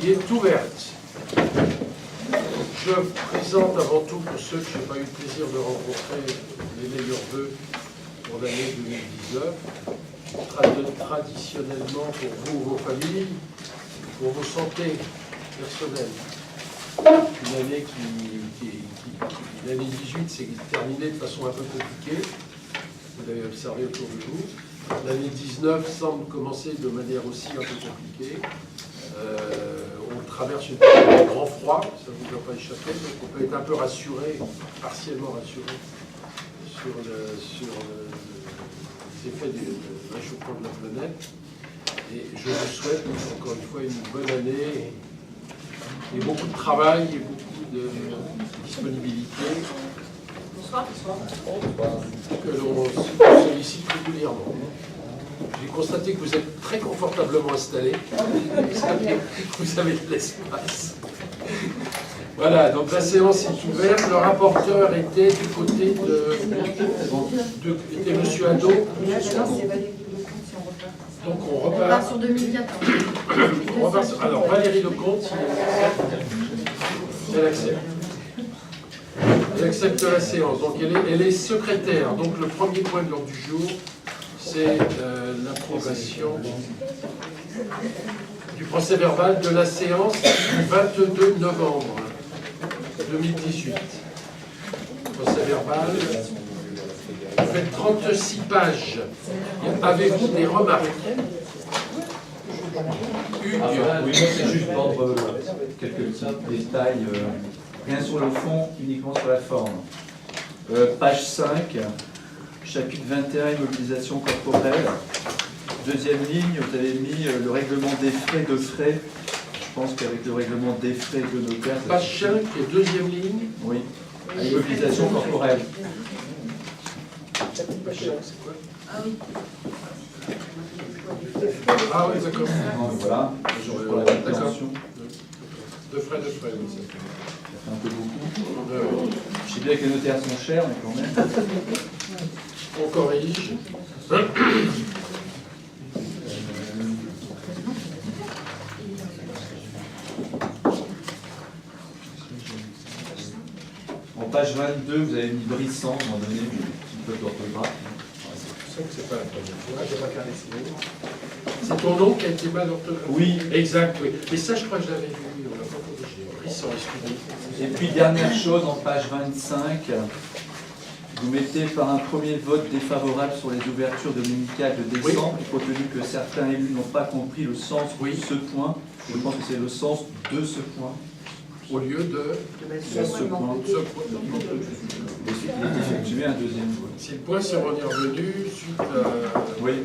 qui est ouverte. Je présente avant tout, pour ceux que je n'ai pas eu le plaisir de rencontrer, les meilleurs vœux pour l'année 2019. Traditionnellement pour vous, vos familles, pour vos santé personnelles. Une année l'année 18 s'est terminée de façon un peu compliquée. Vous l'avez observé autour de vous. L'année 19 semble commencer de manière aussi un peu compliquée. On traverse une période de grand froid, ça ne vous a pas échappé, donc on peut être un peu rassuré, partiellement rassuré, sur les effets du réchauffement de la planète. Et je vous souhaite encore une fois une bonne année et beaucoup de travail et beaucoup de disponibilité. Bonsoir. Que l'on sollicite régulièrement. J'ai constaté que vous êtes très confortablement installés. Vous avez de l'espace. Voilà, donc la séance est ouverte. Le rapporteur était du côté était M. Hadot. Donc on repart sur 2014. Alors Valérie Lecomte, elle accepte. Elle accepte la séance. Donc elle est secrétaire. Donc le premier point de l'ordre du jour, c'est l'approbation du procès verbal de la séance du 22 novembre 2018. Procès verbal. Vous faites 36 pages. Avez-vous des remarques? Oui, moi c'est juste vendre quelques petits détails, rien sur le fond, uniquement sur la forme. Page 5, chapitre 21, immobilisation corporelle. Deuxième ligne, vous avez mis le règlement des frais de frais. Je pense qu'avec le règlement des frais de notaire... Page 5 et deuxième ligne. Oui, immobilisation corporelle. Ah oui. Ah oui, d'accord. Voilà, pour la compréhension. De frais, oui. Ça fait un peu beaucoup. Je sais bien que les notaires sont chers, mais quand même. On corrige. En page 22, vous avez mis Brissan, à un moment donné, une petite faute d'orthographe. C'est pas la première fois. C'est ton nom qui a été mal orthographié. Oui. Exact, oui. Mais ça, je crois que je l'avais vu, on l'a pas corrigé. Brisson, excusez-moi. Et puis, dernière chose, en page 25, vous mettez par un premier vote défavorable sur les ouvertures dominicales de décembre, compte tenu que certains élus n'ont pas compris le sens de ce point. Je pense que c'est le sens de ce point. Au lieu de ce point. ce point. Il est effectué un deuxième vote. Si le point s'est revenu suite à... Oui,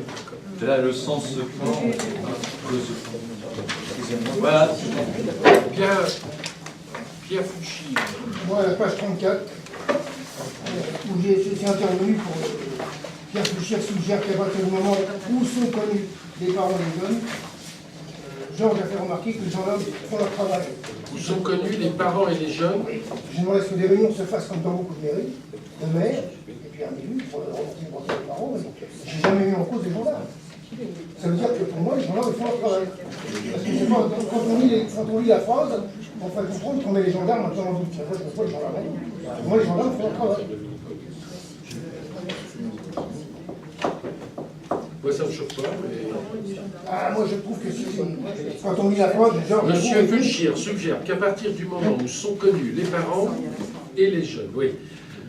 c'est là le sens de ce point. De ce point. Voilà. Pierre Fouchy. Moi, à la page 34, où j'ai été intervenu pour Pierre Fouchier suggère qu'à partir du moment où sont connus les parents des jeunes, Georges a fait remarquer que les gendarmes font leur travail. Où sont connus les parents et les jeunes? J'aimerais que des réunions se fassent comme dans beaucoup de mairies, le maire, et puis un élu, pour le remonter pour les parents, mais j'ai jamais mis en cause les gendarmes. Ça veut dire que pour moi, les gendarmes font leur travail. Parce que c'est pas, quand on lit la phrase, on fait comprendre qu'on met les gendarmes en temps en doute. Moi, je ne vois pas les gendarmes. Pour moi, les gendarmes font leur travail. Moi, ça ne me choque pas, mais... Ah, moi, je trouve que si, quand on lit la phrase, genre... Monsieur Fulchir suggère qu'à partir du moment où sont connus les parents et les jeunes, oui,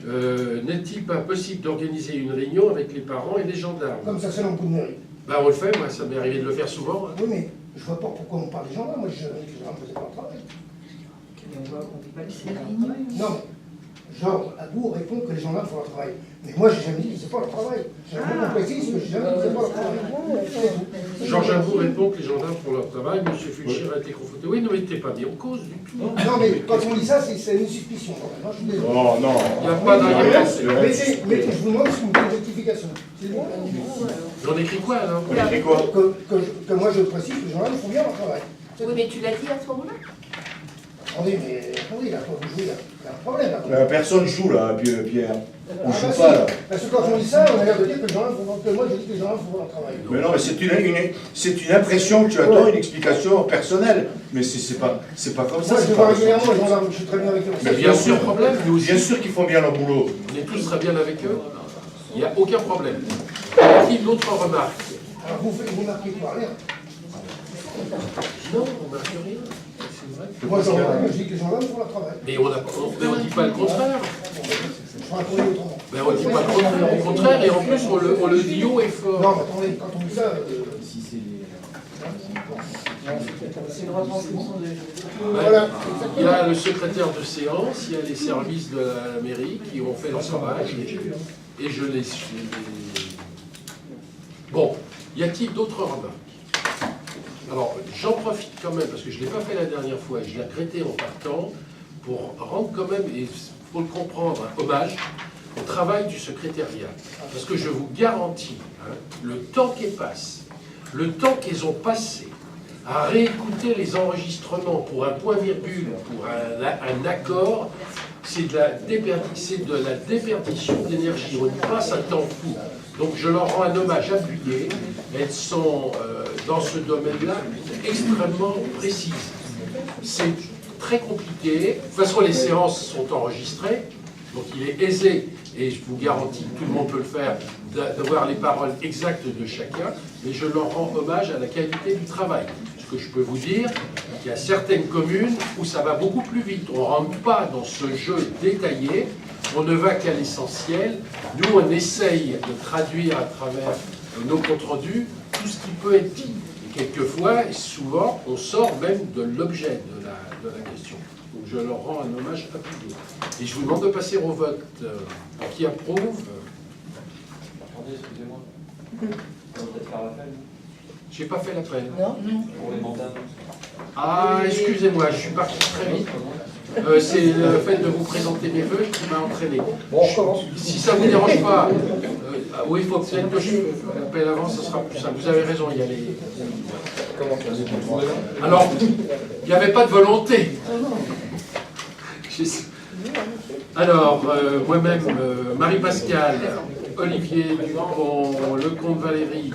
n'est-il pas possible d'organiser une réunion avec les parents et les gendarmes? Comme ça, c'est dans beaucoup de mairies. Ben, on le fait, moi, ça m'est arrivé de le faire souvent. Hein. Oui, mais je vois pas pourquoi on parle des gendarmes. Moi, je dis que les gendarmes ne faisaient pas leur travail. Non, mais Georges Abour répond que les gendarmes font leur travail. Mais moi, j'ai jamais dit qu'ils ne faisaient pas leur travail. J'ai jamais précisé que j'ai jamais dit qu'ils ne faisaient pas leur travail. Georges Abour répond que les gendarmes font leur travail. Monsieur Fulchir a été confronté. Oui, non, mais t'es pas mis en cause du tout. Non, mais quand on dit ça, c'est une suspicion. Non, je suis désolé. Oh non. Il n'y a pas d'arrière-pensée. Mais je vous demande si vous me faites une rectification. C'est bon. J'en écris quoi, alors? On écrit quoi? Que moi, je précise que les gendarmes font bien leur travail. Oui, mais tu l'as dit à ce moment-là? Attendez, mais attendez, là, quand vous jouez, il y a un problème. Là. Personne joue là, Pierre. On Ah, joue bah, pas, là. si. Parce que quand on dit ça, on a l'air de dire que les gens-là font, que moi je dis que les gens-là font leur travail. Mais non, mais c'est une impression que tu attends, une explication personnelle. Mais c'est pas comme ça. Moi, je c'est les vois pas régulièrement, les gendarmes, je suis très bien avec eux. Mais bien sûr, problème, nous aussi. Bien sûr qu'ils font bien leur boulot. On est tous très bien avec eux. Il n'y a aucun problème. Y a-t-il d'autres remarques? Alors vous marquez quoi, rien. Non, on ne marque rien. C'est vrai. Moi, je dis que les gendarmes font leur travail. Mais on ne dit pas le contraire. Je ferai un courrier autrement. Mais on ne dit pas le contraire, et en plus on le dit haut et fort. Non, mais attendez, quand on dit ça, C'est une retranscription de... voilà. Il y a le secrétaire de séance, il y a les services de la mairie qui ont fait leur travail, et je les... Bon, y a-t-il d'autres remarques? Alors, j'en profite quand même, parce que je ne l'ai pas fait la dernière fois, et je l'ai regretté en partant, pour rendre quand même, et il faut le comprendre, un hommage au travail du secrétariat. Parce que je vous garantis, hein, le temps qu'elles passent, le temps qu'elles ont passé à réécouter les enregistrements pour un point-virgule, pour un accord, c'est de la déperdition d'énergie. On y passe un temps fou. Donc je leur rends un hommage appuyé. Elles sont, dans ce domaine-là, extrêmement précises. C'est très compliqué. De toute façon, les séances sont enregistrées. Donc il est aisé, et je vous garantis que tout le monde peut le faire, d'avoir les paroles exactes de chacun. Mais je leur rends hommage à la qualité du travail. Ce que je peux vous dire, qu'il y a certaines communes où ça va beaucoup plus vite. On ne rentre pas dans ce jeu détaillé, on ne va qu'à l'essentiel. Nous, on essaye de traduire à travers nos comptes rendus tout ce qui peut être dit. Et quelquefois, et souvent, on sort même de l'objet de la question. Donc je leur rends un hommage appuyé. Et je vous demande de passer au vote. Qui approuve? Attendez, excusez-moi. On va peut-être faire l'appel J'ai pas fait l'appel. pour les mandats. Ah, excusez-moi, je suis parti très vite. C'est le fait de vous présenter mes vœux qui m'a entraîné. Bon, on recommence. Si ça ne vous dérange pas, oui, il faut peut-être que je l'appelle avant, ce sera plus simple. Vous avez raison, il y a les... Alors, il n'y avait pas de volonté. Alors, moi-même, Marie-Pascale, Olivier Dupont, Lecomte Valérie,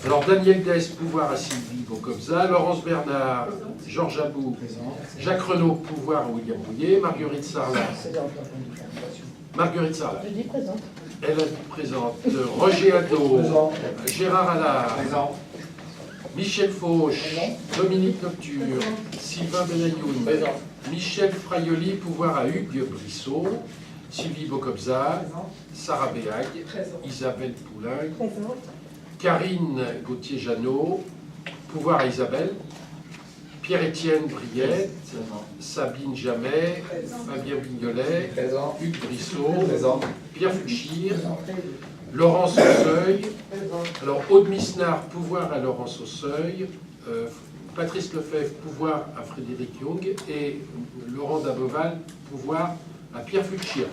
alors Daniel Dess, pouvoir à Sylvie Bocobza, Laurence Bernard, Georges Abou, Jacques Renaud, pouvoir à William Bouillet, Marguerite Sarlat. Marguerite Sarlat. Je dis présente. Elle a dit présente. Roger Hadot, Gérard Allard, Michel Fauche, Dominique Nocture, Sylvain Benayoun, Michel Fraioli, pouvoir à Hugues Brissot, Sylvie Bocobza, Sarah Béag, Isabelle Poulain, Karine Gauthier-Jeannot, pouvoir à Isabelle, Pierre-Étienne Briette, Sabine Jamet, Fabien Vignolet, Hugues Brissot, Pierre Fuchir, Laurence Ausseuil, alors Aude Misnard, pouvoir à Laurence Ausseuil, Patrice Lefebvre, pouvoir à Frédéric Young, et Laurent Daboval, pouvoir à Pierre Fuchir.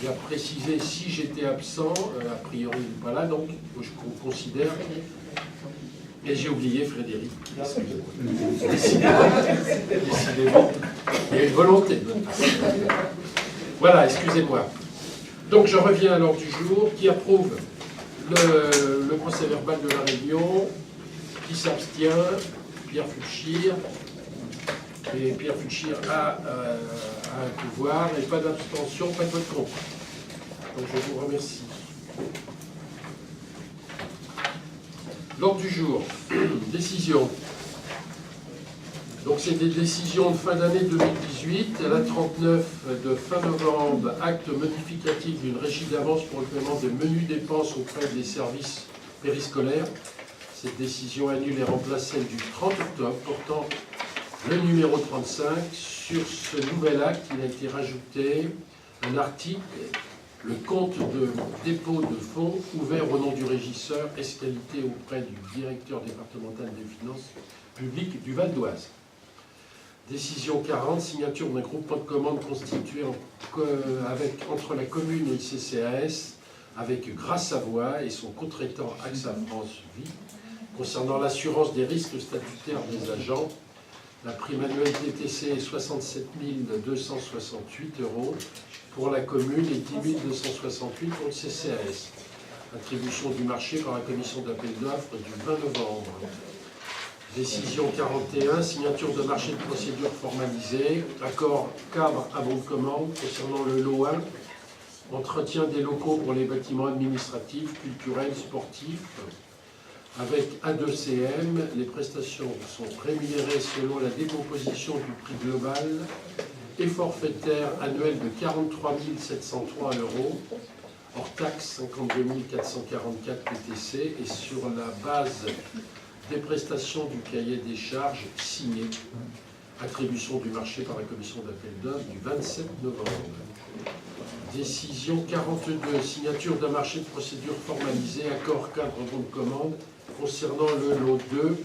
Il a précisé si j'étais absent, a priori il n'est pas là, donc je considère. Et j'ai oublié Frédéric. Excusez-moi. Décidément, il y a une volonté. Voilà, excusez-moi. Donc je reviens à l'ordre du jour. Qui approuve le procès verbal de la réunion? Qui s'abstient? Pierre Fuchir. Et Pierre Fuchir a un pouvoir, et pas d'abstention, pas de vote contre. Donc je vous remercie. L'ordre du jour, décision. Donc c'est des décisions de fin d'année 2018. À la 39 de fin novembre, acte modificatif d'une régie d'avance pour le paiement des menues dépenses auprès des services périscolaires. Cette décision annule et remplace celle du 30 octobre portant le numéro 35. Sur ce nouvel acte, il a été rajouté un article, le compte de dépôt de fonds ouvert au nom du régisseur ès-qualité auprès du directeur départemental des finances publiques du Val d'Oise. Décision 40, signature d'un groupement de commandes constitué entre la commune et le CCAS avec Grasse Savoie et son co-traitant AXA France Vie concernant l'assurance des risques statutaires des agents La prime annuelle TTC est 67 268 €. Pour la commune et 10 268 pour le CCAS. Attribution du marché par la commission d'appel d'offres du 20 novembre. Décision 41, signature de marché de procédure formalisée, accord cadre à bon de commande concernant le lot 1, entretien des locaux pour les bâtiments administratifs, culturels, sportifs, avec A2CM, les prestations sont rémunérées selon la décomposition du prix global et forfaitaire annuel de 43 703 €, hors taxe 52 444 TTC, et sur la base des prestations du cahier des charges signé. Attribution du marché par la commission d'appel d'offres du 27 novembre. Décision 42, signature d'un marché de procédure formalisé, accord cadre bon de commande concernant le lot 2,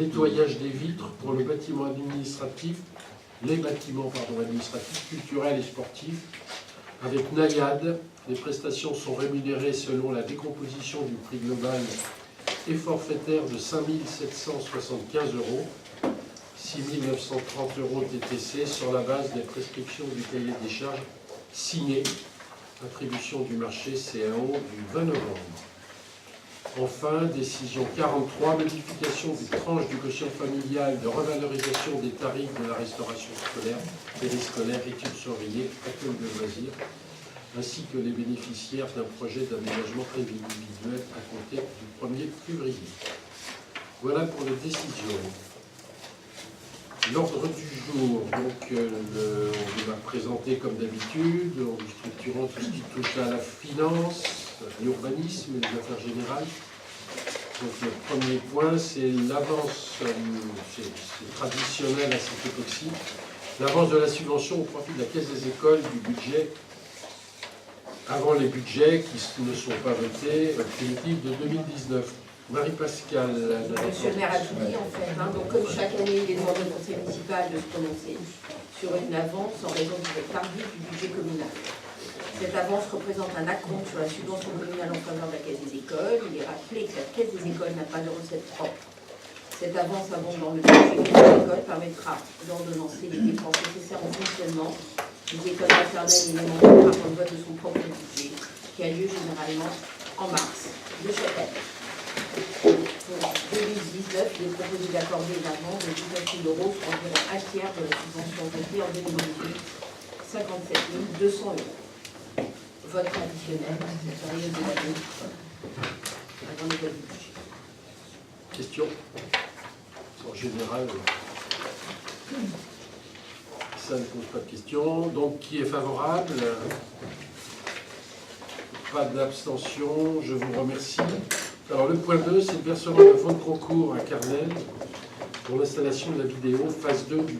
nettoyage des vitres pour le bâtiment administratif, les bâtiments administratifs, culturels et sportifs, avec Nayad. Les prestations sont rémunérées selon la décomposition du prix global et forfaitaire de 5 775 €, 6 930 € TTC sur la base des prescriptions du cahier des charges signé. Attribution du marché CAO du 20 novembre. Enfin, décision 43, modification des tranches du quotient familial de revalorisation des tarifs de la restauration scolaire, périscolaire, études surveillées, accueil de loisirs, ainsi que les bénéficiaires d'un projet d'aménagement individuel à compter du 1er février. Voilà pour les décisions. L'ordre du jour, donc, on va présenter comme d'habitude, en structurant tout ce qui touche à la finance, l'urbanisme et les affaires générales. Donc le premier point, c'est l'avance, c'est traditionnel à cette époque-ci, l'avance de la subvention au profit de la Caisse des écoles du budget, avant les budgets qui ne sont pas votés, primitifs de 2019. Marie-Pascale. Monsieur le maire a tout dit en fait. Donc comme chaque année, il est demandé au conseil municipal de se prononcer sur une avance en raison du tardif du budget communal. Cette avance représente un acompte sur la subvention communale en faveur de la Caisse des écoles. Il est rappelé que la Caisse des écoles n'a pas de recettes propres. Cette avance abondant le budget des écoles permettra d'ordonnancer les dépenses nécessaires au fonctionnement des écoles maternelles et élémentaires par le vote de son propre budget, qui a lieu généralement en mars de chaque année. Pour 2019, il est proposé d'accorder une avance de 19 000 €, soit environ un tiers de la subvention votée en 2018, 57 200 €. Vote traditionnel, cette période de l'année, avant le vote du budget. Question. En général, ça ne pose pas de question. Donc, qui est favorable? Pas d'abstention, je vous remercie. Alors, le point 2, c'est le versement de fonds de concours à Carnel pour l'installation de la vidéo, phase 2 du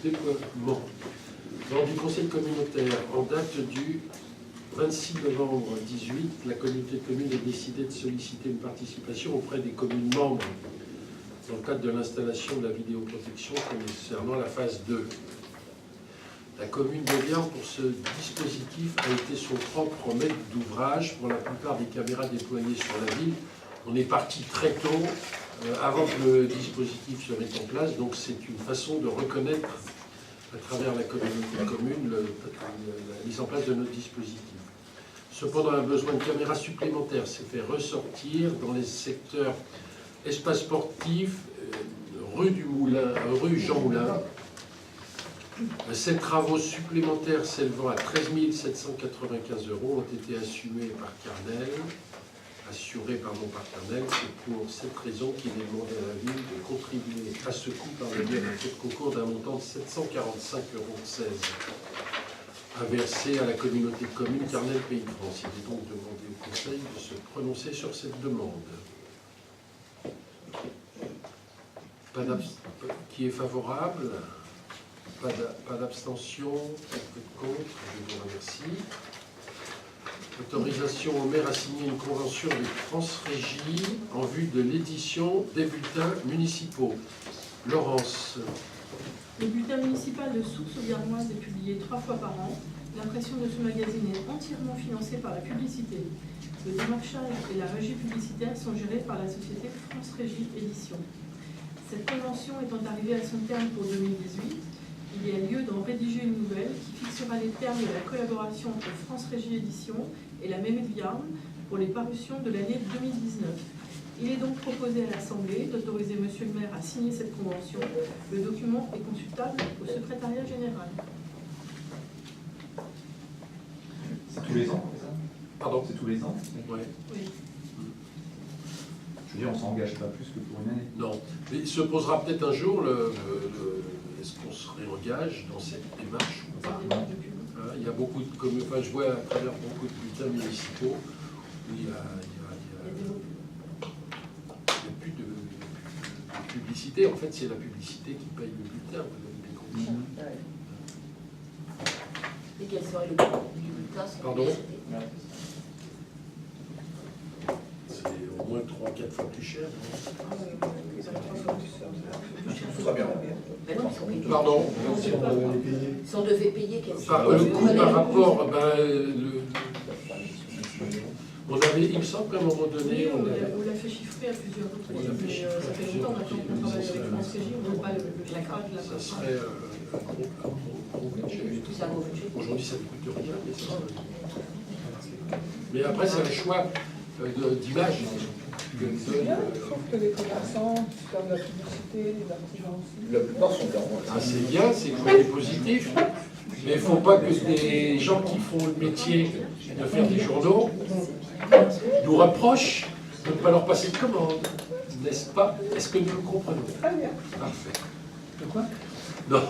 déploiement. Lors du conseil communautaire, en date du 26 novembre 2018, la communauté de communes a décidé de solliciter une participation auprès des communes membres dans le cadre de l'installation de la vidéoprotection concernant la phase 2. La commune de Vierne, pour ce dispositif, a été son propre maître d'ouvrage pour la plupart des caméras déployées sur la ville. On est parti très tôt, avant que le dispositif se mette en place, donc c'est une façon de reconnaître à travers la communauté de communes la mise en place de notre dispositif. Cependant, un besoin de caméras supplémentaires s'est fait ressortir dans les secteurs espace sportif, rue Jean Moulin. Ces travaux supplémentaires s'élevant à 13 795 € ont été assumés par Carnel, assurés par Carnel. C'est pour cette raison qu'il est demandé à la ville de contribuer à ce coût par le biais d'un taux de concours d'un montant de 745,16 € à verser à la communauté de communes Carnel Pays de France. Il est donc demandé au Conseil de se prononcer sur cette demande. Qui est favorable? Pas d'abstention, pas de contre, je vous remercie. Autorisation au maire à signer une convention avec France Régie en vue de l'édition des bulletins municipaux. Laurence. Le bulletin municipal de Sources-Viernoise est publié 3 fois par an. L'impression de ce magazine est entièrement financée par la publicité. Le démarchage et la régie publicitaire sont gérés par la société France Régie Édition. Cette convention étant arrivée à son terme pour 2018, il y a lieu d'en rédiger une nouvelle qui fixera les termes de la collaboration entre France Régie Éditions et la Médiarme pour les parutions de l'année 2019. Il est donc proposé à l'Assemblée d'autoriser Monsieur le maire à signer cette convention. Le document est consultable au secrétariat général. C'est tous les ans, c'est ça? Pardon? C'est tous les ans? Ouais. Oui. Je veux dire, on ne s'engage pas plus que pour une année. Non. Mais il se posera peut-être un jour est-ce qu'on se réengage dans cette démarche ou Ça pas? dépend du public. Il y a beaucoup de, enfin, je vois à travers beaucoup de bulletins municipaux où il y a plus de publicité. En fait, c'est la publicité qui paye le bulletin. Vous avez des conditions. Et quel serait le coût du bulletin sans Pardon? publicité? C'est au moins 3-4 fois plus cher. Très bien. Ben non, ils sont payés. Pardon? Si on devait payer, quel serait Le coût par rapport, on avait, il me semble qu'à un moment donné, Oui, on avait... on l'a fait chiffrer à plusieurs reprises. On l'a fait Mais, chiffrer ça à fait plusieurs longtemps maintenant qu'on travaille avec France Régie, on n'a pas le chiffrage de la Ça serait un gros budget. C'est un gros budget. Aujourd'hui, ça ne coûte rien, mais ça serait... Mais après, c'est un choix d'image que donne... Sauf que les commerçants, comme la publicité, les artisans aussi. La plupart sont dans. Ah, c'est bien, c'est le côté positif, mais il ne faut pas que des gens qui font le métier de faire des journaux nous reprochent de ne pas leur passer de commande. N'est-ce pas? Est-ce que nous le comprenons? Très bien. Parfait. De quoi? Non.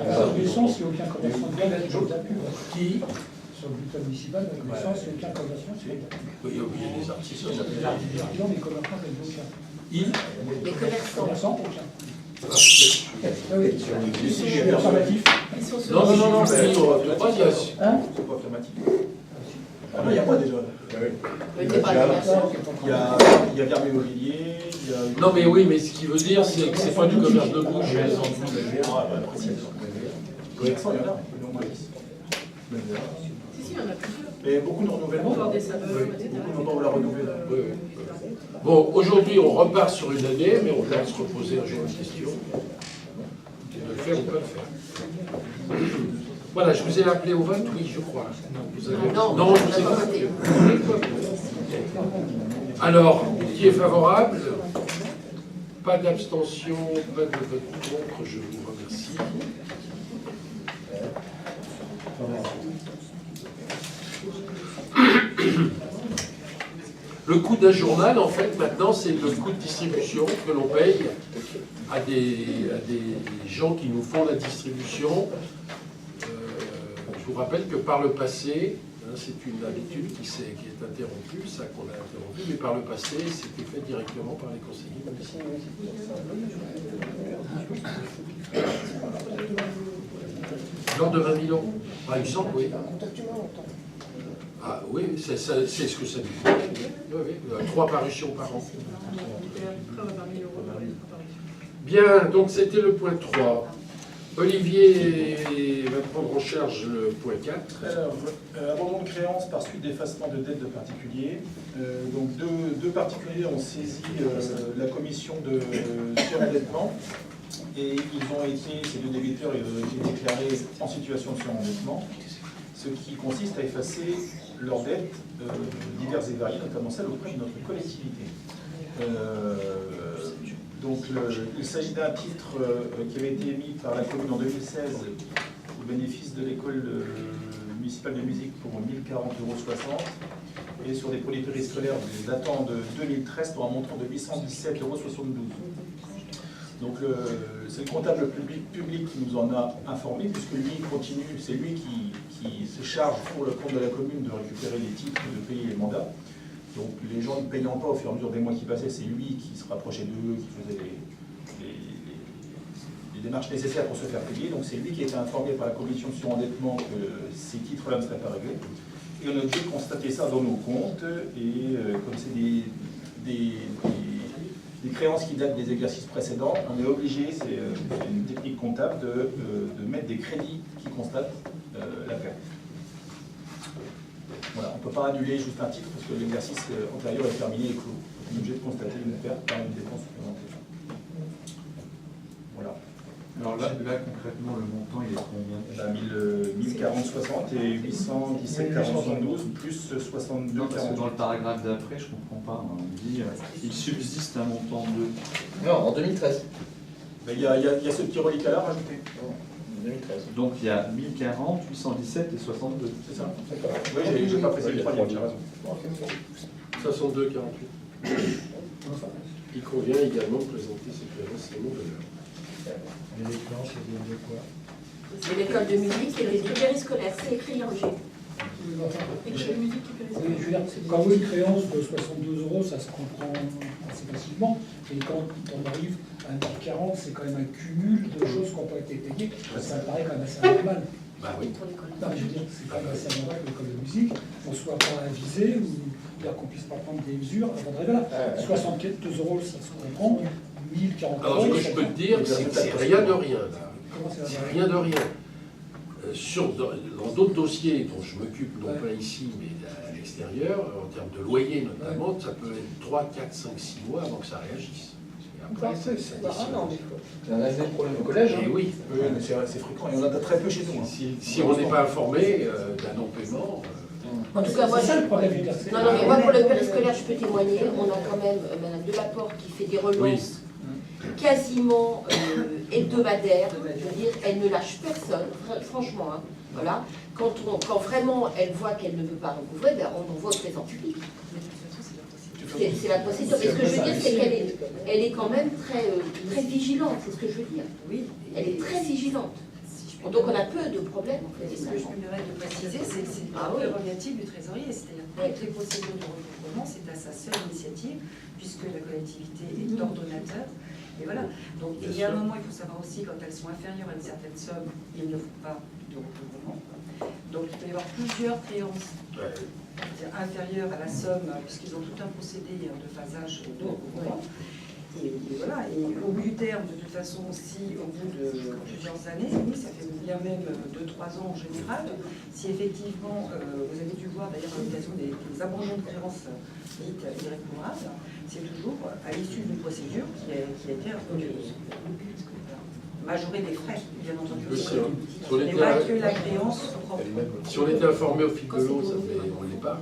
Alors, licence, il n'y a aucun commerçant de bien d'être de la pub. Qui? Sur le bulletin municipal, la licence, il n'y a aucun commerçant, c'est Il y a des artistes. l'artisan, les commerçants, il n'y a aucun. Les commerçants. Commerçant, aucun. Ah oui. C'est affirmatif. Ils sont sur Non, non, non, non, mais- mais je crois qu'il y a... Hein? C'est pas affirmatif. Ah non, il y a quoi déjà? Le débat des commerçants. Il y a Verbe Immobilier, il y a... Non, mais oui, mais ce qui veut dire, c'est que c'est pas du commerce de bouche. Ah, bah, précis. Commerçants, il y en a, au moins 10. Si, il y en a plusieurs. Mais beaucoup de renouvellements. Encore des saveurs, etc. Beaucoup n'ont pas voulu la renouveler. Oui, oui. Bon, aujourd'hui, on repart sur une année, mais on va se reposer un jour la question. De le faire ou pas le faire. Voilà, je vous ai appelé au vote, oui, je crois. Vous avez... Non, non, je vous ai on n'a pas pas appelé. voté. Alors, qui est favorable? Pas d'abstention, pas de vote contre, je vous remercie. Le coût d'un journal, en fait, maintenant, c'est le coût de distribution que l'on paye à des gens qui nous font la distribution. Je vous rappelle que par le passé, c'est une habitude qui est interrompue, ça qu'on a interrompu, mais par le passé, c'était fait directement par les conseillers municipaux. Lors de 20 000 €, par exemple, oui. Ah oui, c'est ce que ça dit. Oui, oui, 3 parutions par an. Bien, donc c'était le point 3. Olivier va prendre en charge le point 4. Alors, abandon de créance par suite d'effacement de dettes de particuliers. Donc deux particuliers ont saisi la commission de surendettement et ces deux débiteurs ont été déclarés en situation de surendettement, ce qui consiste à effacer leurs dettes diverses et variées, notamment celles auprès de notre collectivité. Donc il s'agit d'un titre qui avait été émis par la commune en 2016 au bénéfice de l'école municipale de musique pour 1 040,60 € et sur des produits périscolaires datant de 2013 pour un montant de 817,72 €. Donc c'est le comptable public qui nous en a informé, puisque lui continue, c'est lui qui se charge pour le compte de la commune de récupérer les titres, de payer les mandats. Donc les gens ne payant pas au fur et à mesure des mois qui passaient, c'est lui qui se rapprochait d'eux, qui faisait les démarches nécessaires pour se faire payer. Donc c'est lui qui a été informé par la commission de surendettement que ces titres-là ne seraient pas réglés. Et on a dû constater ça dans nos comptes, et comme c'est des créances qui datent des exercices précédents, on est obligé, c'est une technique comptable, de mettre des crédits qui constatent la perte. Voilà, on ne peut pas annuler juste un titre parce que l'exercice antérieur est terminé et clos. On est obligé de constater une perte par une dépense supplémentaire. Là, concrètement, le montant, il est combien? 1040,60 et 817,40,72 plus 62,40. Non, parce que dans le paragraphe d'après, je comprends pas. On dit il subsiste un montant de. Non, en 2013. Mais il y a ce petit reliquat là rajouté. 2013. Donc il y a 1040, 817 et 62. C'est ça. Oui, j'ai pas précisé le troisième, tu as raison. 62, 48. Il convient également de présenter ces créances et non-valeurs. Et les créances, elles viennent de quoi? C'est l'école de musique et les périscolaires, c'est écrit en G. École de musique et Oui, je veux dire, quand vous une créance de 62 €, ça se comprend assez facilement. Et quand on arrive à 1040, c'est quand même un cumul de choses qui n'ont pas été payées. Ça me paraît quand même assez anormal. Bah oui. Non, mais je veux dire, c'est quand même assez anormal que l'école de musique, on ne soit pas avisé ou qu'on ne puisse pas prendre des mesures avant d'arriver là. 62 €, ça se comprend. 1040 €. Alors, ce que je peux te dire, c'est que c'est rien de rien. Là. Comment ça va? C'est rien de rien. Dans d'autres dossiers dont je m'occupe, non pas ici, mais à l'extérieur, en termes de loyer notamment, ça peut être 3, 4, 5, 6 mois avant que ça réagisse. Et après, ça additionne. On a des problèmes au collège. Et oui. Oui, mais c'est fréquent. Il y en a très peu chez nous. Si on n'est pas informé d'un non-paiement. En tout cas, moi, C'est ça le problème. Je veux dire, c'est- non, mais moi, pour le périscolaire, je peux témoigner. On a quand même Madame Delaporte qui fait des relances quasiment hebdomadaires. Je veux dire, elle ne lâche personne, franchement. Hein, voilà. Quand vraiment elle voit qu'elle ne peut pas recouvrer, ben, on envoie au trésor public. C'est la procédure. Mais ce que je veux dire, c'est qu'elle est quand même très vigilante, c'est ce que je veux dire. Oui. Elle est très vigilante. Donc on a peu de problèmes. En fait, Ce que je me permets de préciser, c'est que c'est une prérogative du trésorier, c'est-à-dire que toutes les procédures de recouvrement, c'est à sa seule initiative, puisque la collectivité est ordonnateur. Et voilà. Donc il y a un moment, il faut savoir aussi, quand elles sont inférieures à une certaine somme, il ne faut pas de recouvrement. Donc il peut y avoir plusieurs créances inférieures à la somme, puisqu'ils ont tout un procédé de phasage de recouvrement. Et voilà, et au bout du terme, de toute façon aussi, au bout de plusieurs années, oui, ça fait bien même 2-3 ans en général, si effectivement, vous avez dû voir d'ailleurs l'obligation des abandons de créances dites irrécouvrables, c'est toujours à l'issue d'une procédure qui a été introduite. Majorer des frais, bien entendu. Mais pas que la créance propre. Si on était informé au fil de l'eau, on ne l'est pas.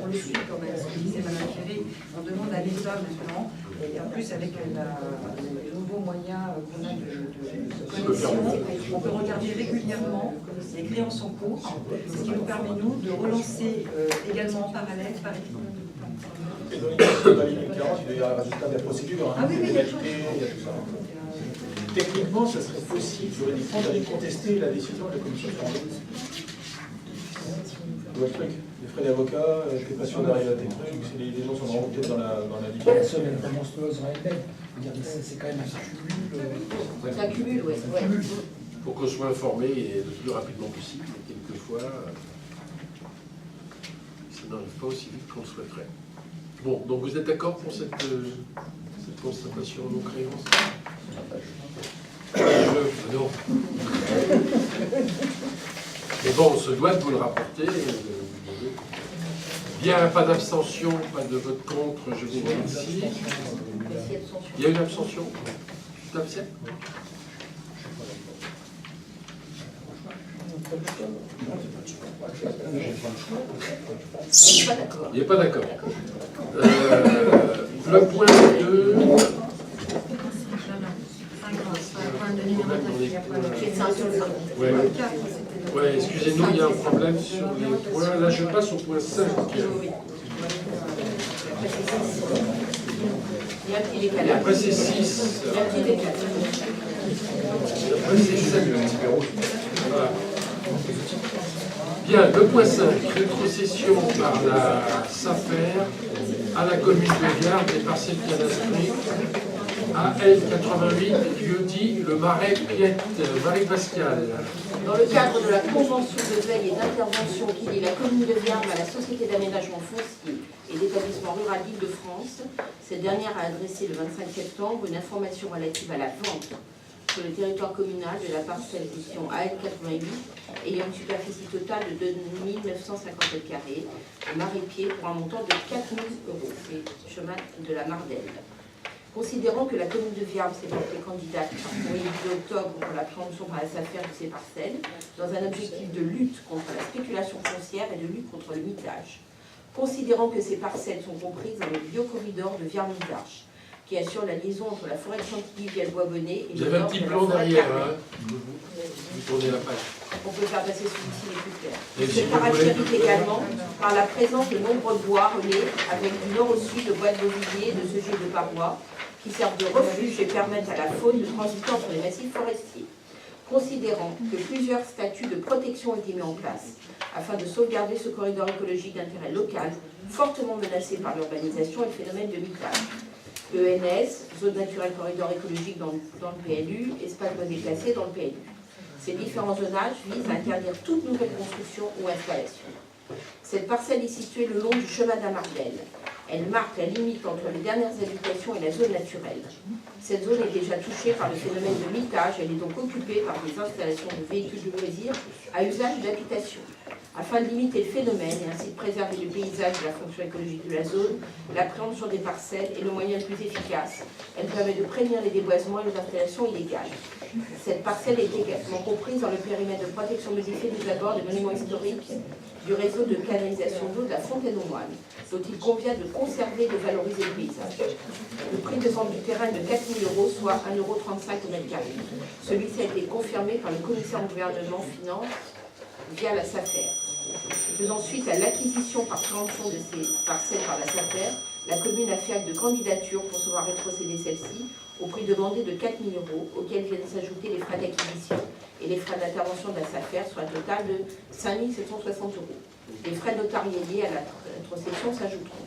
On le suit quand même, ce que disait Mme Ferry, on demande à l'État maintenant, et en plus avec les nouveaux moyens qu'on a de connexion, on peut regarder régulièrement les créances en cours, ce qui nous permet, nous, de relancer également en parallèle par équipe. Et dans les 1040, il doit y avoir un résultat de la procédure, hein, Ah oui, oui, il y a tout ça. Techniquement, ça serait possible juridiquement d'aller contester la décision de la commission de transit. Le truc, les frais d'avocat, t'es pas sûr d'arriver à tes trucs, les gens sont vraiment peut-être dans la La liberté. somme, elle commence en elle-même. Je veux dire, c'est quand même un cumul. Ça cumule, oui. Pour qu'on soit informé et le plus rapidement possible, quelquefois, ça n'arrive pas aussi vite qu'on le souhaiterait. Bon, donc vous êtes d'accord pour cette constatation non-créance? Non. Mais bon, on se doit de vous le rapporter. Bien, pas d'abstention, pas de vote contre, je vous remercie. Il y a une abstention? Tu t'abstiens? Il n'est pas d'accord. Le point 2. Ouais, excusez-nous, il y a un problème sur les points. Là, je passe au point 5. Et après, c'est 6. Et après, c'est 7. Voilà. Bien, le point 5, rétrocession par la SAFER à la commune de Viard des parcelles cadastrées AL88, lieu-dit le Marais Piette. Marie-Pascale. Dans le cadre de la convention de veille et d'intervention qui lie la commune de Viarmes à la Société d'aménagement foncier et d'établissement rural d'Île-de-France, cette dernière a adressé le 25 septembre une information relative à la vente sur le territoire communal de la parcelle édition AL88 ayant une superficie totale de 2950 m², au Marais-Pied pour un montant de 4 000 €, c'est chemin de la Mardelle. Considérant que la commune de Viarmes s'est portée candidate par courrier du 2 octobre pour la préemption par la SAFER de ces parcelles, dans un objectif de lutte contre la spéculation foncière et de lutte contre le mitage. Considérant que ces parcelles sont comprises dans le biocorridor de Viarmes-Darche, qui assure la liaison entre la forêt de Chantilly via le Bois-Bonnet et Vous le avez un nord petit de la plan forêt de derrière, Carmel. hein. Vous tournez la page. On peut faire passer celui-ci les plus clairs. Et Il si se vous caractérise voulez- également par la présence de nombreux bois relais avec du nord au sud de bois de mobilier et de sejets de parois qui servent de refuge et permettent à la faune de transiter entre les massifs forestiers. Considérant que plusieurs statuts de protection ont été mis en place afin de sauvegarder ce corridor écologique d'intérêt local, fortement menacé par l'urbanisation et le phénomène de mitage. ENS, zone naturelle corridor écologique dans le PLU, espace modé classé dans le PLU. Ces différents zonages visent à interdire toute nouvelle construction ou installation. Cette parcelle est située le long du chemin d'Amardelle. Elle marque la limite entre les dernières habitations et la zone naturelle. Cette zone est déjà touchée par le phénomène de mitage. Elle est donc occupée par des installations de véhicules de loisirs à usage d'habitation. Afin de limiter le phénomène et ainsi de préserver le paysage et la fonction écologique de la zone, la préemption des parcelles est le moyen le plus efficace. Elle permet de prévenir les déboisements et les installations illégales. Cette parcelle est également comprise dans le périmètre de protection modifié des abords des monuments historiques du réseau de canalisation d'eau de la Fontaine-aux-Moines, dont il convient de conserver et de valoriser le paysage. Le prix de vente du terrain est de 4 000 €, soit 1,35 € au mètre carré. Celui-ci a été confirmé par le commissaire au gouvernement Finances via la SAFER. Faisant suite à l'acquisition par préemption de ces parcelles par la SAFER, la commune a fait acte de candidature pour se voir rétrocéder celle-ci au prix demandé de 4 000 €, auxquels viennent s'ajouter les frais d'acquisition et les frais d'intervention de la SAFER, soit un total de 5 760 €. Les frais notariés liés à la rétrocession s'ajouteront.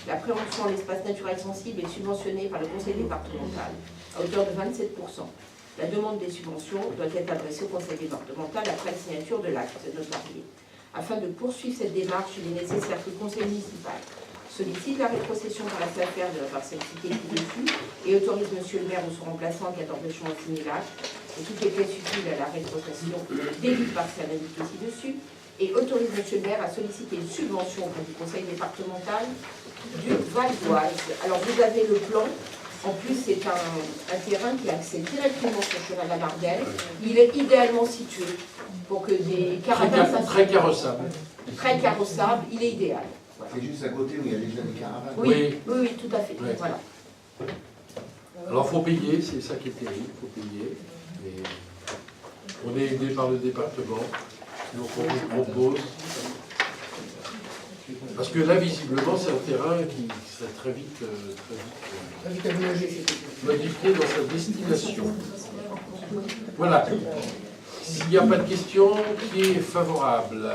La préemption en espace naturel sensible est subventionnée par le conseil départemental à hauteur de 27%. La demande des subventions doit être adressée au conseil départemental après la signature de l'acte notarié. Afin de poursuivre cette démarche, il est nécessaire que le conseil municipal sollicite la rétrocession par la SAFER de la parcelle citée ci-dessus et autorise monsieur le maire ou son remplaçant qui a d'empêchement de signer l'acte et toutes les pièces utiles à la rétrocession déduites parcelles indiquées ci-dessus et autorise monsieur le maire à solliciter une subvention auprès du conseil départemental du Val d'Oise. Alors vous avez le plan. En plus, c'est un terrain qui accède directement sur le chemin d'Amardelle. Il est idéalement situé pour que des caravanes Très carrossable. Très carrossable, il est idéal. C'est juste à côté où il y a déjà des caravanes. Oui, oui, tout à fait. Ouais. Voilà. Alors, il faut payer, c'est ça qui est terrible, il faut payer. Et on est aidé par le département, donc on vous propose. Parce que là, visiblement, c'est un terrain qui serait très vite modifié dans sa destination. Voilà. S'il n'y a pas de questions, qui est favorable?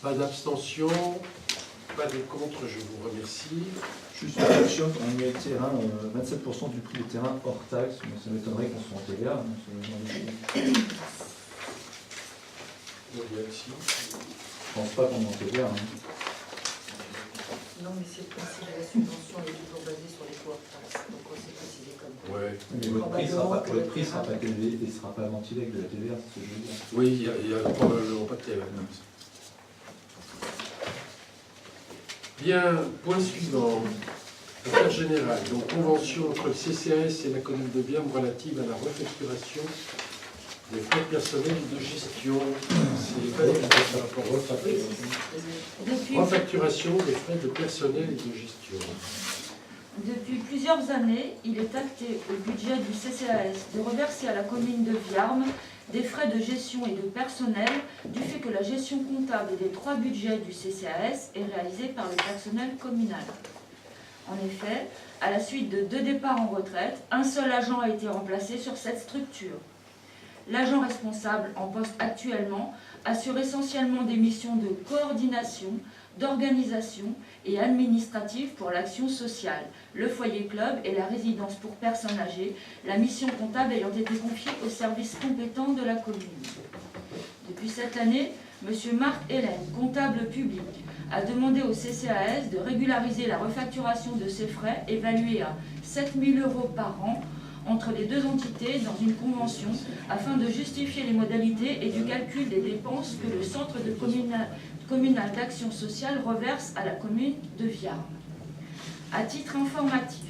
Pas d'abstention, pas de contre, je vous remercie. Juste une question, on met le terrain, 27% du prix du terrain hors taxe, mais ça m'étonnerait qu'on soit en TVA. Je pense pas qu'on est en TVA. Non, mais c'est la subvention est toujours basée sur les coûts hors taxe. Donc on s'est précisé comme quoi. Ouais. Mais votre prix sera pas élevé et ne sera pas ventilé avec de la TVA, c'est ce que je veux dire. Oui, il y a probablement pas de TVA. Bien, point suivant. Affaire générale. Donc, convention entre le CCAS et la commune de Viarmes relative à la refacturation des frais personnels et de gestion. C'est par rapport à refacturation des frais de personnel et de gestion. Depuis plusieurs années, il est acté au budget du CCAS de reverser à la commune de Viarmes des frais de gestion et de personnel du fait que la gestion comptable des 3 budgets du CCAS est réalisée par le personnel communal. En effet, à la suite de 2 départs en retraite, un seul agent a été remplacé sur cette structure. L'agent responsable en poste actuellement assure essentiellement des missions de coordination, d'organisation et administrative pour l'action sociale, le foyer club et la résidence pour personnes âgées, la mission comptable ayant été confiée aux services compétents de la commune. Depuis cette année, M. Marc Hélène, comptable public, a demandé au CCAS de régulariser la refacturation de ses frais évalués à 7 000 € par an entre les 2 entités dans une convention afin de justifier les modalités et du calcul des dépenses que le centre communal d'action sociale reverse à la commune de Viarmes. À titre informatif,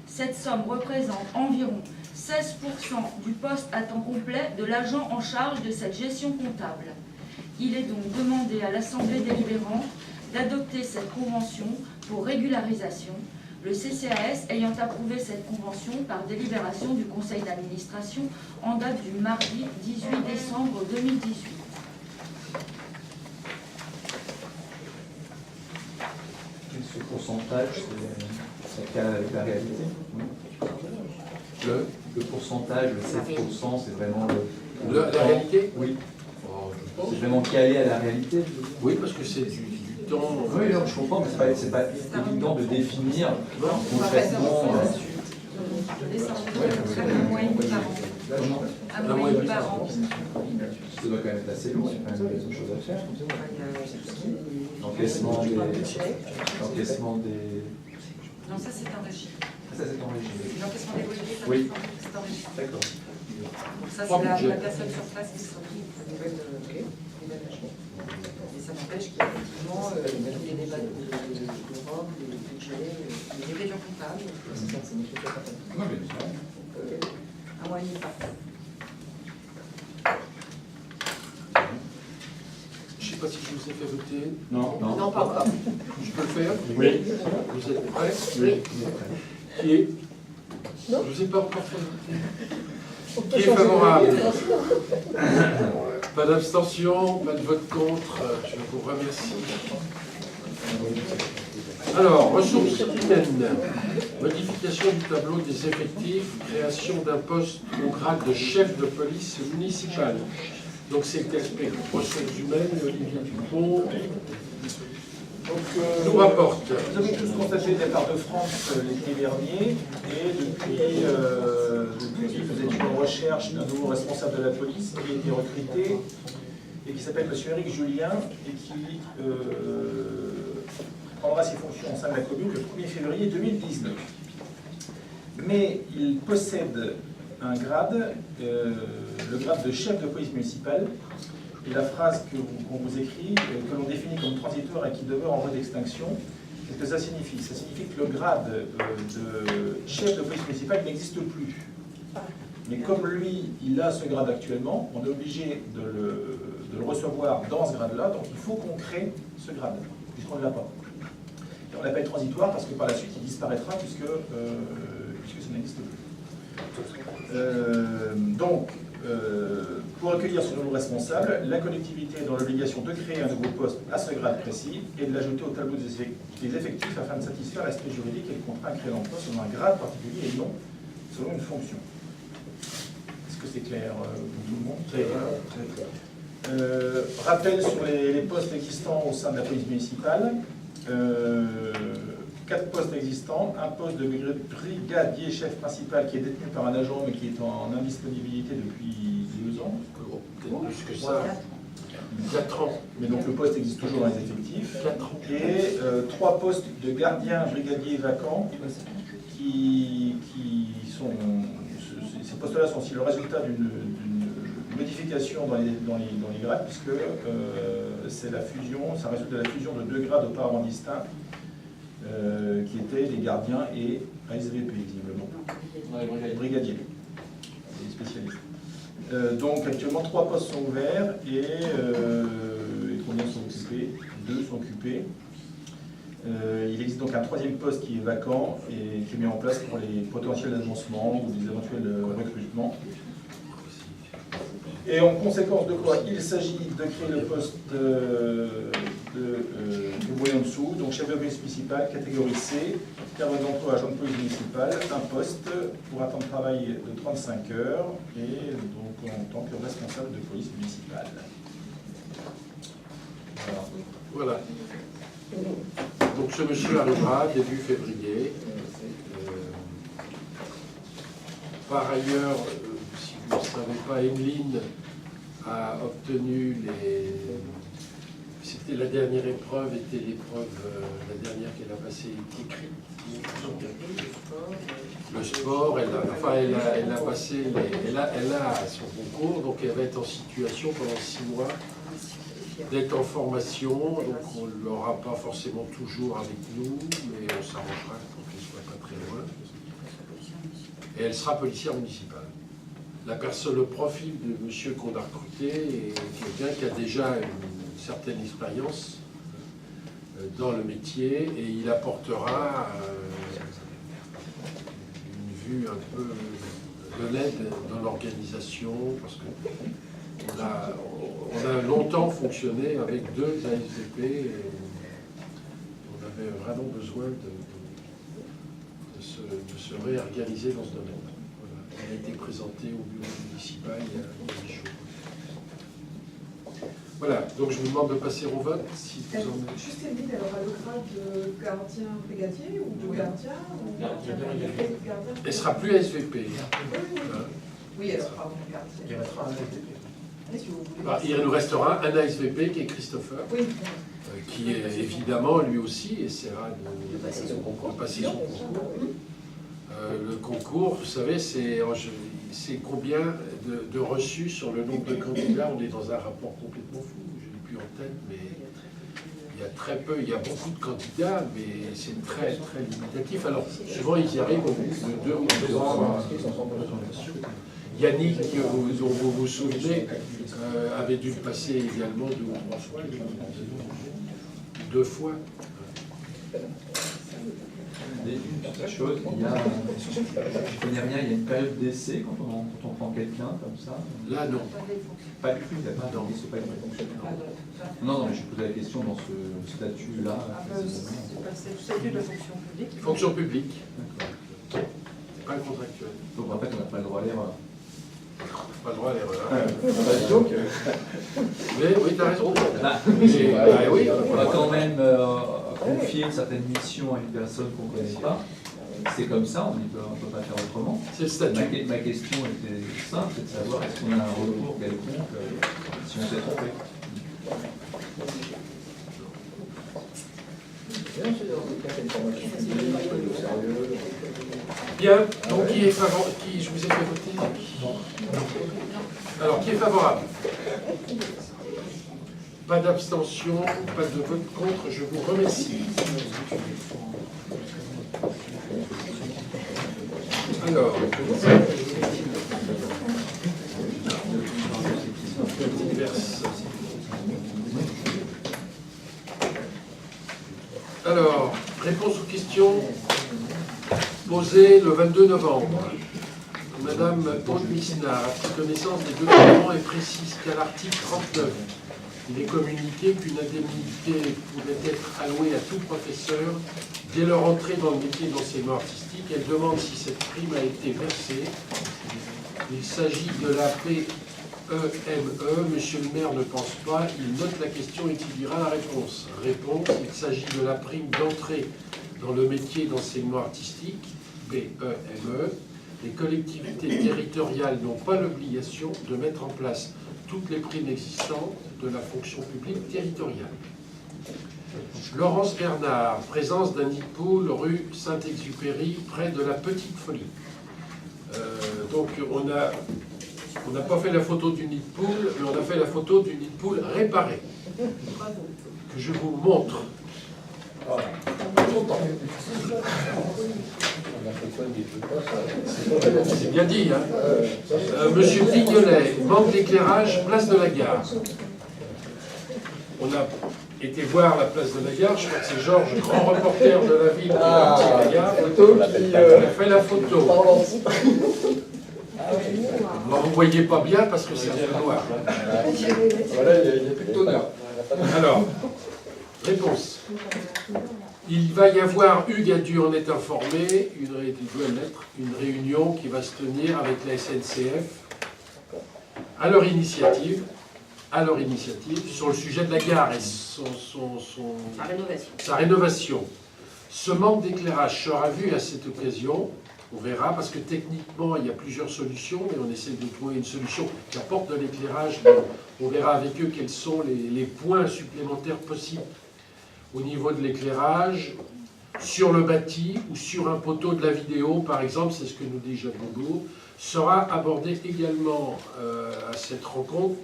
cette somme représente environ 16% du poste à temps complet de l'agent en charge de cette gestion comptable. Il est donc demandé à l'Assemblée délibérante d'adopter cette convention pour régularisation, le CCAS ayant approuvé cette convention par délibération du Conseil d'administration en date du mardi 18 décembre 2018. Ce pourcentage, c'est quelle est la réalité? Le pourcentage, le 7%, c'est vraiment La réalité? Oui. Oh, je pense. C'est vraiment calé à la réalité? Oui, parce que c'est du temps. Oui, non, je comprends, mais c'est pas évident de définir concrètement. Un mois et demi par an. Ça doit quand même être assez lourd, il y a quand même des choses à faire. L'encaissement des... Non, ça c'est un régime. Ça c'est en régime. L'encaissement des loyers, ça Oui. c'est un régime. D'accord. Donc ça c'est la personne sur place qui s'occupe du nouvel déménagement. Et ça n'empêche qu'il y a effectivement tous les débats de Rome, les budgets, les réunions comptables. Un mois et demi par an. Je ne sais pas si je vous ai fait voter. Non. Non, pas encore. Je peux le faire? Oui. Vous êtes prêts? Oui. Qui est? Non. Je ne vous ai pas encore fait voter. On peut Qui est changer de favorable? vote. Pas d'abstention, pas de vote contre. Je vous remercie. Alors, ressources humaines. Modification du tableau des effectifs, création d'un poste au grade de chef de police municipale. Donc c'est le aspect ressources humaines, Olivier Dupont nous rapporte. Nous avons tous constaté le départ de France l'été dernier, et depuis nous étions en recherche d'un nouveau responsable de la police qui a été recruté et qui s'appelle M. Éric Julien et qui prendra ses fonctions au sein de la commune le 1er février 2019. Mais il possède un grade, le grade de chef de police municipale, et la phrase qu'on vous écrit, que l'on définit comme transitoire et qui demeure en voie d'extinction, qu'est-ce que ça signifie? Ça signifie que le grade de chef de police municipale n'existe plus. Mais comme lui, il a ce grade actuellement, on est obligé de le recevoir dans ce grade-là, donc il faut qu'on crée ce grade, puisqu'on ne l'a pas. Et on l'appelle transitoire parce que par la suite, il disparaîtra puisque ça n'existe plus. Pour accueillir ce nouveau responsable, la collectivité est dans l'obligation de créer un nouveau poste à ce grade précis et de l'ajouter au tableau des effectifs afin de satisfaire l'aspect juridique et le contrat à créer l'emploi selon un grade particulier et non selon une fonction. Est-ce que c'est clair pour tout le monde? Très clair. Rappel sur les postes existants au sein de la police municipale. 4 postes existants, un poste de brigadier chef principal qui est détenu par un agent mais qui est en indisponibilité depuis 2 ans. Peut-être plus que ça. 4 ans. Mais donc le poste existe toujours dans les effectifs. 4 ans. Et 3 postes de gardien brigadier vacants qui sont... Ces postes-là sont aussi le résultat d'une modification dans les grades puisque c'est la fusion, ça résulte de la fusion de 2 grades auparavant distincts. Qui étaient les gardiens et ASVP, visiblement. Brigadiers, les spécialistes. Donc actuellement 3 postes sont ouverts et combien sont occupés? 2 sont occupés. Il existe donc un 3e poste qui est vacant et qui est mis en place pour les potentiels agencements ou des éventuels recrutements. Et en conséquence de quoi il s'agit de créer le poste que vous voyez en dessous, donc chef de police municipale, catégorie C, permis d'emploi agent de police municipale, un poste pour un temps de travail de 35 heures et donc en tant que responsable de police municipale. Voilà. Donc ce monsieur arrivera début février. Par ailleurs, si vous ne savez pas, Emeline a obtenu les... C'était la dernière épreuve, était l'épreuve, la dernière qu'elle a passée écrite. Le sport, elle a passé, elle a son concours, donc elle va être en situation pendant 6 mois d'être en formation, donc on ne l'aura pas forcément toujours avec nous, mais on s'arrangera pour qu'elle ne soit pas très loin. Et elle sera policière municipale. Le profil de monsieur qu'on a recruté est quelqu'un qui a déjà une certaine expérience dans le métier et il apportera une vue un peu de l'aide dans l'organisation parce que on a longtemps fonctionné avec 2 ASVP et on avait vraiment besoin de se réorganiser dans ce domaine. Voilà. Elle a été présentée au bureau municipal il y a 10 jours. Voilà, donc je vous demande de passer au vote. Si vous en avez... Juste Émile, elle aura le grade de gardien brigadier ou de gardien Elle sera plus SVP. Oui, elle sera gardien. Il restera un SVP. Il nous restera un ASVP qui est Christopher, qui est évidemment lui aussi essaiera de passer son concours. Le concours, vous savez, c'est combien de reçus sur le nombre de candidats. On est dans un rapport complètement fou, je ne l'ai plus en tête, mais il y a très peu, il y a beaucoup de candidats, mais c'est très, très limitatif. Alors, souvent, ils y arrivent au bout de 2 ou 3 ans. Yannick, dont vous vous souvenez, avait dû le passer également 2 ou 3 fois, 2 fois. Une petite chose, il y a, je connais rien, il y a une période d'essai quand on prend quelqu'un comme ça. Là, non. Pas du tout, il n'y a pas de c'est pas une fonctionnaire. Non, mais je posais la question dans ce statut-là. C'est le statut de la fonction publique. Fonction publique. C'est pas le contractuel. Donc en fait, on n'a pas le droit à l'erreur. Pas le droit à l'erreur. Donc, mais oui, tu as raison. Oui, on va quand même confier une certaine mission à une personne qu'on ne connaît pas. C'est comme ça, on ne peut pas faire autrement. C'est le statut. Ma question était simple, c'est de savoir est-ce qu'on a un retour quelconque si on s'est trompé. Bien, donc qui est favorable? Qui je vous ai fait voter? Alors, qui est favorable? Pas d'abstention, pas de vote contre, je vous remercie. Alors, réponse aux questions posées le 22 novembre. Madame Aude Misnard a pris connaissance des documents et précise qu'à l'article 39, il est communiqué qu'une indemnité pourrait être allouée à tout professeur dès leur entrée dans le métier d'enseignement artistique. Elle demande si cette prime a été versée. Il s'agit de la PEME. Monsieur le maire ne pense pas. Il note la question et étudiera la réponse. Réponse, il s'agit de la prime d'entrée dans le métier d'enseignement artistique, PEME. Les collectivités territoriales n'ont pas l'obligation de mettre en place toutes les primes existantes de la fonction publique territoriale. Laurence Bernard, présence d'un nid de poule rue Saint-Exupéry, près de la Petite Folie. Donc on n'a pas fait la photo du nid de poule, mais on a fait la photo du nid de poule réparé, que je vous montre. C'est bien dit, hein. Monsieur Pignolet, manque d'éclairage, place de la gare. On a été voir la place de la gare, je crois que c'est Georges, grand reporter de la ville de la gare, qui a fait la photo. Alors, vous ne voyez pas bien parce que c'est un peu noir. Voilà, il n'y a plus de tonneur. Alors, réponse. Il va y avoir, Hugues a dû en être informé, il doit l'être, une réunion qui va se tenir avec la SNCF à leur initiative, sur le sujet de la gare et sa rénovation. Ce manque d'éclairage sera vu à cette occasion, on verra, parce que techniquement il y a plusieurs solutions, mais on essaie de trouver une solution qui apporte de l'éclairage. On verra avec eux quels sont les points supplémentaires possibles au niveau de l'éclairage, sur le bâti ou sur un poteau de la vidéo, par exemple, c'est ce que nous dit Jacques Bourgour, sera abordé également à cette rencontre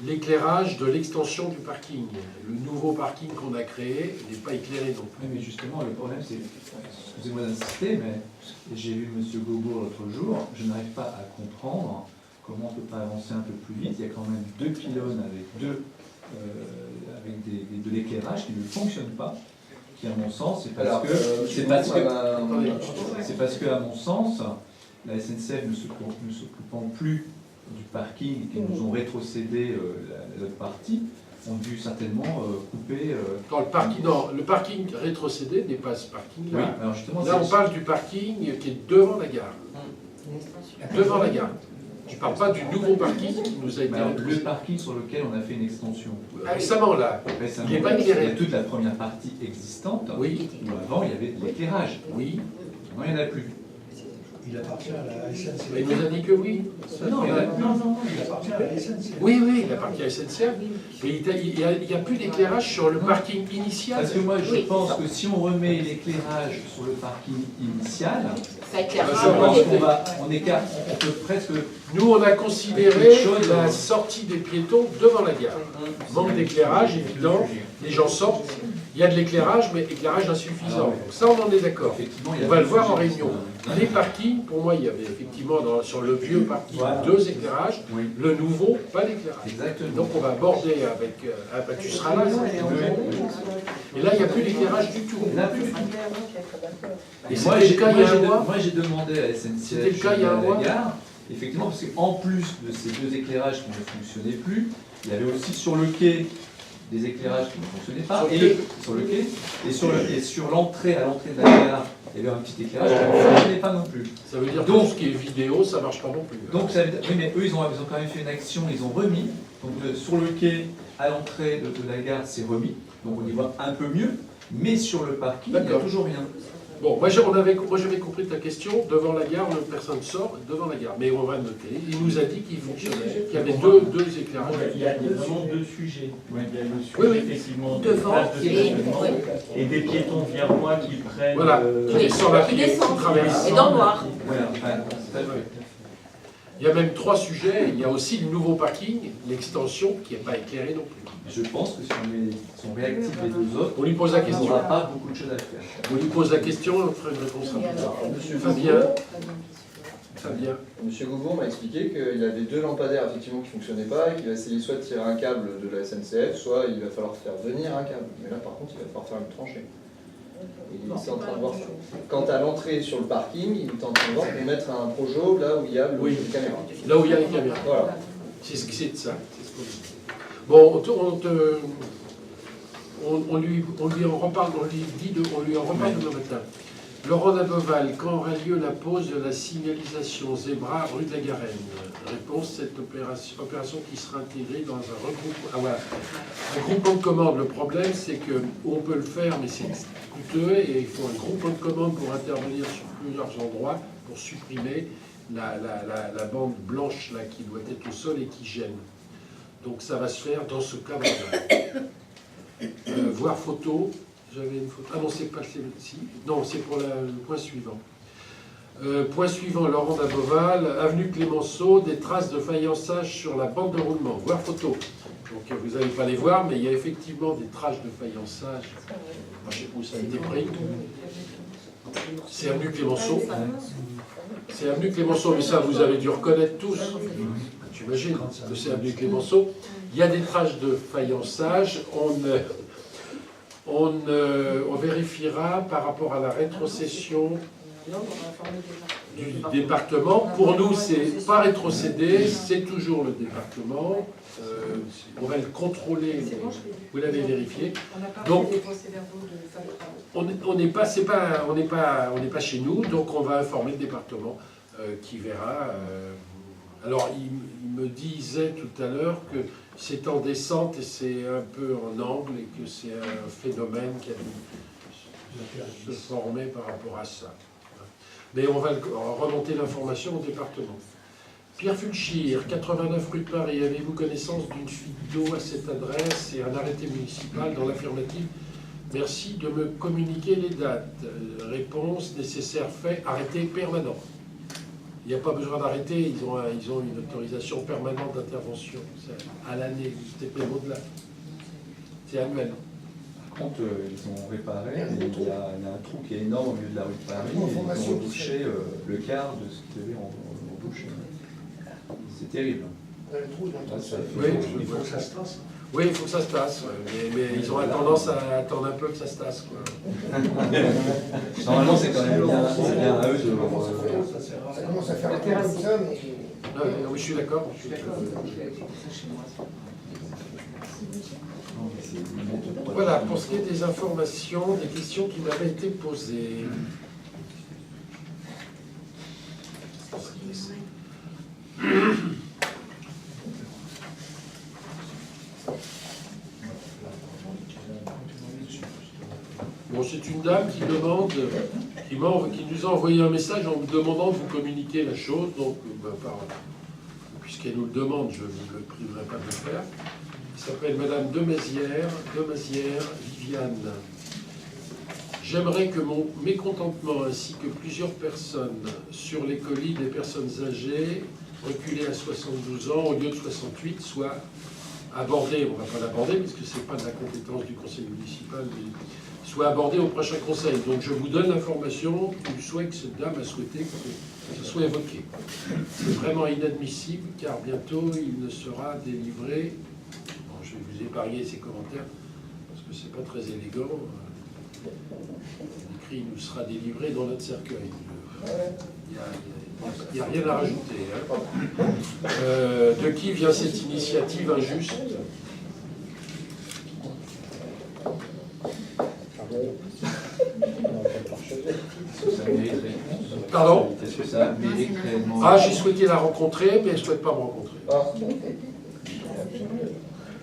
l'éclairage de l'extension du parking. Le nouveau parking qu'on a créé n'est pas éclairé non plus. Oui, mais justement, le problème, c'est, excusez-moi d'insister, mais j'ai vu M. Gogo l'autre jour, je n'arrive pas à comprendre comment on ne peut pas avancer un peu plus vite. Il y a quand même 2 pylônes avec de l'éclairage qui ne fonctionnent pas, qui, à mon sens, c'est parce que, à mon sens, la SNCF ne s'occupant plus du parking, qui nous ont rétrocédé l'autre partie, ont dû certainement couper... Le parking rétrocédé n'est pas ce parking-là. Oui, alors justement, là, on parle du parking qui est devant la gare. Devant la gare. Je ne parle pas du nouveau parking qui nous a été le parking sur lequel on a fait une extension. Récemment, là. Récemment, il n'est pas éclairé. Il y a toute la première partie existante, oui. Où avant il y avait de l'éclairage. Oui. Maintenant, il n'y en a plus. Il appartient à la SNCF. Il nous a dit que oui. Non, il appartient à la SNCF. Oui, il appartient à la SNCF. Mais il n'y a plus d'éclairage sur le parking initial. Parce que moi, je pense que si on remet l'éclairage sur le parking initial, ça éclaire. Je pense qu'on peut presque... Nous, on a considéré la sortie des piétons devant la gare. Manque d'éclairage, évident. Les gens sortent. Il y a de l'éclairage, mais éclairage insuffisant. Donc ça, on en est d'accord. On va le voir en réunion. Les parkings, pour moi, il y avait effectivement sur le vieux parking 2 éclairages. Le nouveau, pas d'éclairage. Donc on va aborder avec... tu seras là, et là, il n'y a plus d'éclairage du tout. Et moi, j'ai demandé à la SNCF, à la gare, effectivement, parce qu'en plus de ces 2 éclairages qui ne fonctionnaient plus, il y avait aussi sur le quai des éclairages qui ne fonctionnaient pas, sur le quai, et sur l'entrée, à l'entrée de la gare, il y avait un petit éclairage qui ne fonctionnait pas non plus. Ça veut dire que tout ce qui est vidéo, ça ne marche pas non plus. Donc, ça veut dire, oui, mais eux, ils ont quand même fait une action, ils ont remis, donc sur le quai, à l'entrée de la gare, c'est remis, donc on y voit un peu mieux, mais sur le parking, il n'y a toujours rien. Bon, moi j'avais compris ta question, devant la gare, personne sort, devant la gare. Mais on va noter, il nous a dit qu'il fonctionnait, qu'il y avait deux éclairages. Il y a vraiment 2 sujets. Il y a le sujet effectivement devant et des piétons vers moi qui prennent... Voilà, qui traversent. Et dans le noir. Il y a même 3 sujets, il y a aussi le nouveau parking, l'extension qui n'est pas éclairée non plus. Je pense que si on réactive les 2 autres, on lui pose la question. On n'aura pas beaucoup de choses à faire. On lui pose la question, on fera une réponse rapide. Monsieur Fabien. Monsieur Gouvour m'a expliqué qu'il avait 2 lampadaires effectivement qui ne fonctionnaient pas et qu'il va essayer soit de tirer un câble de la SNCF, soit il va falloir faire venir un câble. Mais là par contre il va falloir faire une tranchée. Et il est en train de voir ça. Quant à l'entrée sur le parking, il est en train de voir pour mettre un projo là où il y a les caméras. Là où il y a les caméras. Voilà. C'est ce que c'est de ça. Bon, on lui en reparle demain matin. Laurent Naboval, quand aura lieu la pose de la signalisation Zebra rue de la Garenne? Réponse, cette opération qui sera intégrée dans un regroupement de commandes. Le problème, c'est qu'on peut le faire, mais c'est coûteux et il faut un groupement de commandes pour intervenir sur plusieurs endroits pour supprimer la bande blanche là, qui doit être au sol et qui gêne. Donc ça va se faire dans ce cadre-là. Voir photo. J'avais une photo. Ah non, c'est pas celle-ci. Non, c'est pour le point suivant. Point suivant, Laurent Naboval, avenue Clémenceau, des traces de faïençage sur la bande de roulement. Voir photo. Donc vous n'allez pas les voir, mais il y a effectivement des traces de faïençage. Je ne sais pas où ça a été pris. C'est avenue Clémenceau. C'est avenue Clémenceau, mais ça vous avez dû reconnaître tous. J'imagine que c'est avenue Clémenceau. Il y a des traces de faïençage. On vérifiera par rapport à la rétrocession du département. Pour nous, c'est pas rétrocédé, c'est toujours le département. On va le contrôler, vous l'avez vérifié. Donc, on n'est pas chez nous, donc on va informer le département qui verra. Alors, il me disait tout à l'heure que c'est en descente et c'est un peu en angle et que c'est un phénomène qui a dû se former par rapport à ça. Mais on va remonter l'information au département. Pierre Fulchir, 89 rue de Paris, avez-vous connaissance d'une fuite d'eau à cette adresse et un arrêté municipal dans l'affirmative? Merci de me communiquer les dates. Réponse, nécessaire fait, arrêté permanent. Il n'y a pas besoin d'arrêter, ils ont une autorisation permanente d'intervention. C'est à l'année, c'était même au-delà. C'est annuel. Par contre, ils ont réparé, et il y a un trou qui est énorme au milieu de la rue de Paris, et ils ont rebouché le quart de ce qu'ils devaient reboucher. C'est terrible. Le trou, il Oui, il faut que ça se tasse. Oui, il faut que ça se tasse, ouais. Mais ils ont tendance à attendre un peu que ça se tasse. Quoi. Normalement, c'est quand même bien à eux de... Ça commence à faire un peu comme ça, mais... Ah, oui, je suis d'accord. Voilà, pour ce qui est des informations, des questions qui m'avaient été posées. Bon, c'est une dame qui demande, qui nous a envoyé un message en me demandant de vous communiquer la chose. Donc, puisqu'elle nous le demande, je ne le priverai pas de le faire. Elle s'appelle Madame Demézières Viviane. J'aimerais que mon mécontentement ainsi que plusieurs personnes sur les colis des personnes âgées reculées à 72 ans au lieu de 68 soient abordés. On ne va pas l'aborder parce que ce n'est pas de la compétence du conseil municipal, mais soit abordé au prochain conseil. Donc je vous donne l'information qu'il souhaite que cette dame a souhaité que ce soit évoqué. C'est vraiment inadmissible car bientôt il ne sera délivré. Bon, je vais vous épargner ces commentaires parce que c'est pas très élégant. Écrit il nous sera délivré dans notre cercueil. Il n'y a rien à rajouter. Hein. De qui vient cette initiative injuste ? Pardon ? Est-ce que ça mérite réellement... Ah, j'ai souhaité la rencontrer, mais elle ne souhaite pas me rencontrer.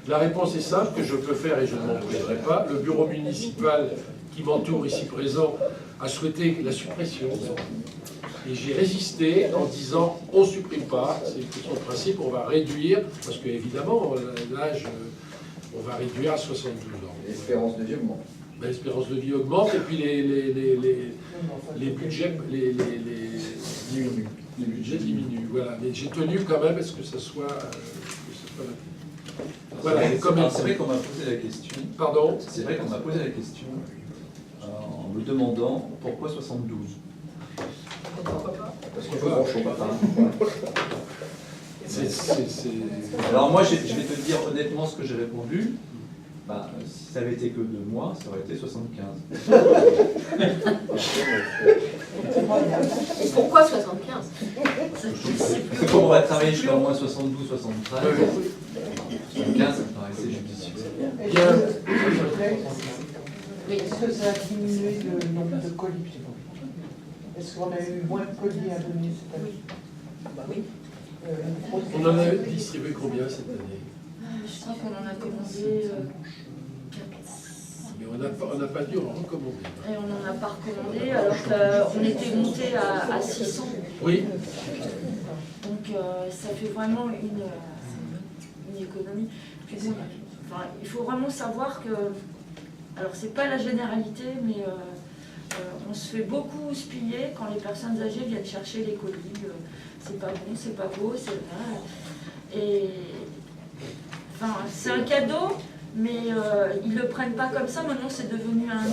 La réponse est simple, que je peux faire et je ne m'en priverai pas. Le bureau municipal qui m'entoure ici présent a souhaité la suppression. Et j'ai résisté en disant on ne supprime pas, c'est une question de principe, on va réduire, parce qu'évidemment, l'âge, on va réduire à 72 ans. L'espérance de vie augmente. L'espérance de vie augmente et puis les budgets diminuent. Les budgets diminuent, voilà. Mais j'ai tenu quand même à ce que ça soit... Voilà, c'est vrai qu'on m'a posé la question. Pardon ? C'est vrai qu'on m'a posé la question en me demandant pourquoi 72 ? Parce qu'il faut qu'on chope. Alors moi, je vais te dire honnêtement ce que j'ai répondu. Bah, si ça avait été que 2 mois, ça aurait été 75. Et pourquoi 75 ? Comme on va travailler jusqu'à au moins 72, 73, 75, ça me paraissait judicieux. Est-ce que ça a diminué le nombre de colis ? Est-ce qu'on a eu moins de colis à donner cette année ? Oui. On en a distribué combien cette année ? Je crois qu'on en a commandé 4. Mais on n'a pas dû en recommander. Et on n'en a pas recommandé alors qu'on était monté à 600. Oui. Donc ça fait vraiment une économie. Puis bon, enfin, il faut vraiment savoir que, alors c'est pas la généralité, mais on se fait beaucoup spiller quand les personnes âgées viennent chercher les colis. C'est pas bon, c'est pas beau, c'est vrai. Et enfin, c'est un cadeau, mais ils le prennent pas comme ça. Maintenant, c'est devenu un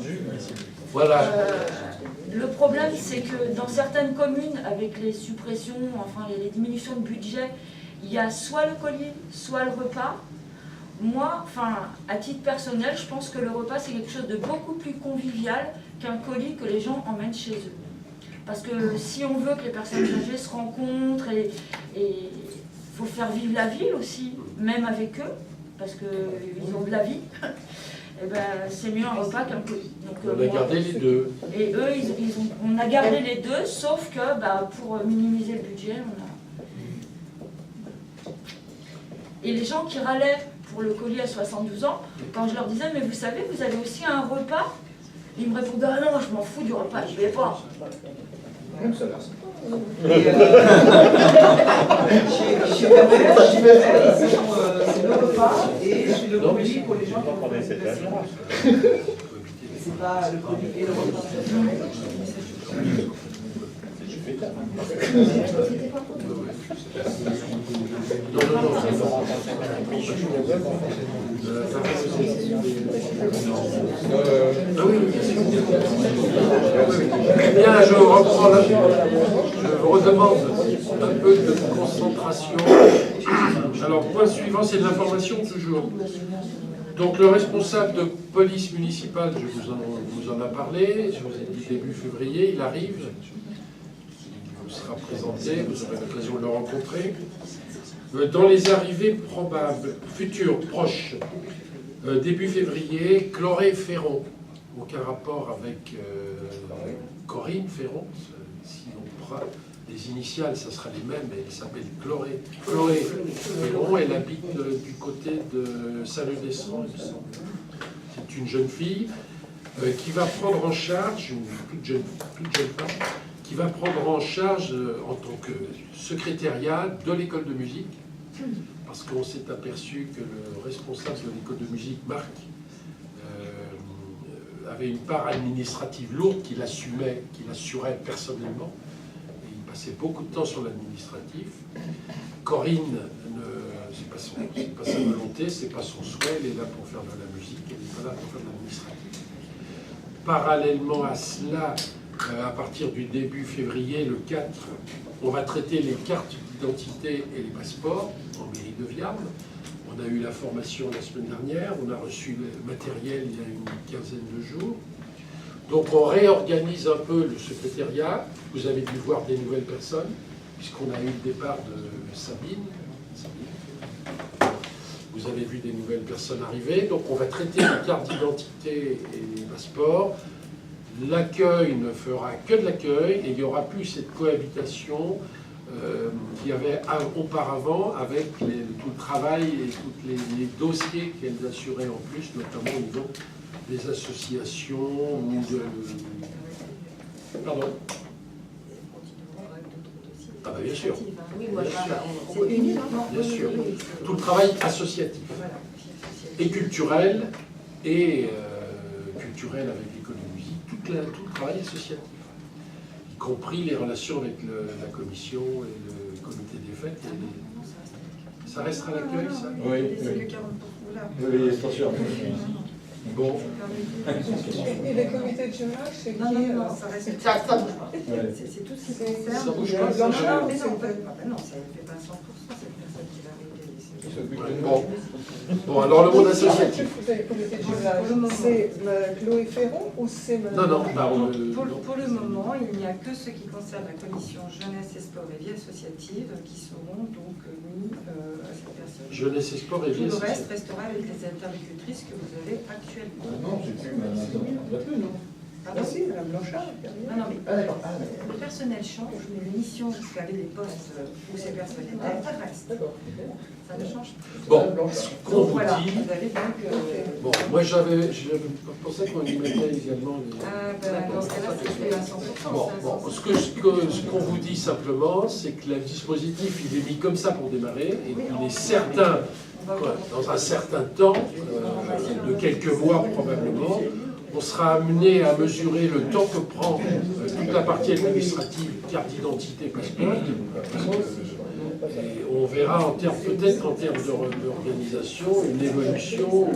dû. Voilà. Le problème, c'est que dans certaines communes, avec les suppressions, enfin les diminutions de budget, il y a soit le colis, soit le repas. Moi, enfin, à titre personnel, je pense que le repas, c'est quelque chose de beaucoup plus convivial qu'un colis que les gens emmènent chez eux. Parce que si on veut que les personnes âgées se rencontrent et faut faire vivre la ville aussi, même avec eux, parce qu'ils ont de la vie, et ben, c'est mieux un repas qu'un colis. Donc, on a gardé les deux. Et eux, on a gardé les deux, sauf que pour minimiser le budget, on a... Et les gens qui râlaient pour le colis à 72 ans, quand je leur disais, mais vous savez, vous avez aussi un repas, ils me répondaient, ah non, je m'en fous du repas, je vais pas. Même ça a l'air sympa. Chez ma mère, c'est le repas et c'est le colis pour les gens qui ont des déplacements. C'est pas le colis et le repas. Bien, je reprends là. Je redemande un peu de concentration. Alors, point suivant, c'est de l'information toujours. Donc, le responsable de police municipale, je vous en a parlé, je vous ai dit début février, il arrive, il vous sera présenté, vous aurez l'occasion de le rencontrer. Dans les arrivées probables, futures, proches, début février, Chloré Ferron, aucun rapport avec Corinne Ferron, si on prend les initiales, ça sera les mêmes, elle s'appelle Chloré Ferron, elle habite du côté de Saint-Leu-des-Sangs, il me semble. C'est une jeune fille qui va prendre en charge, une toute jeune femme, qui va prendre en charge en tant que secrétariat de l'école de musique, parce qu'on s'est aperçu que le responsable de l'école de musique, Marc, avait une part administrative lourde qu'il assumait, qu'il assurait personnellement. Et il passait beaucoup de temps sur l'administratif. Corinne, c'est pas sa volonté, c'est pas son souhait, elle est là pour faire de la musique, elle n'est pas là pour faire de l'administratif. Parallèlement à cela, à partir du début février, le 4, on va traiter les cartes d'identité et les passeports en mairie de Viarmes. On a eu la formation la semaine dernière, on a reçu le matériel il y a une quinzaine de jours. Donc on réorganise un peu le secrétariat. Vous avez dû voir des nouvelles personnes, puisqu'on a eu le départ de Sabine. Vous avez vu des nouvelles personnes arriver. Donc on va traiter les cartes d'identité et les passeports. L'accueil ne fera que de l'accueil et il n'y aura plus cette cohabitation qu'il y avait auparavant avec tout le travail et tous les dossiers qu'elles assuraient en plus, notamment au niveau des associations ou de... Pardon. Ah ben bien sûr. Oui, moi, c'est unique, bien sûr. Tout le travail associatif et culturel et culturel avec l'école de musique, tout le travail associatif, y compris les relations avec la commission et le comité des fêtes. Ça restera l'accueil, ça? Oui, oui, attention. Bon. Et les comités de jumelage, c'est qui? Non, ça reste. Ça bouge pas. C'est tout ce qui concerne. Ça bouge pas. Non, mais non, ça ne fait pas 100%, cette personne qui va arriver. Bon, alors le monde associatif. Les comités de jumelage, c'est Chloé Ferron ou c'est... Non, pour le moment, il n'y a que ce qui concerne la commission jeunesse et sport et vie associative qui seront donc mis à cette personne. Jeunesse et sport et vie Tout le associative. reste restera avec les interlocutrices que vous avez actuellement. Non, c'est plus, il n'y a plus, non? Ah si, Madame Blanchard. Non, mais le personnel change, mais les missions qu'avaient les postes où ces personnes étaient restent. Ça ne change pas. Bon, ce qu'on vous voilà, dit... vous avez donc... Bon, moi j'avais pensé qu'on y mettait également les... dans ce cas-là, c'est fait à 100%. Bon, ce qu'on vous dit simplement, c'est que le dispositif, il est mis comme ça pour démarrer, et qu'il est certain, dans un certain temps, de quelques mois probablement, on sera amené à mesurer le temps que prend toute la partie administrative, carte d'identité, passeport, et on verra peut-être en termes d'organisation, une évolution,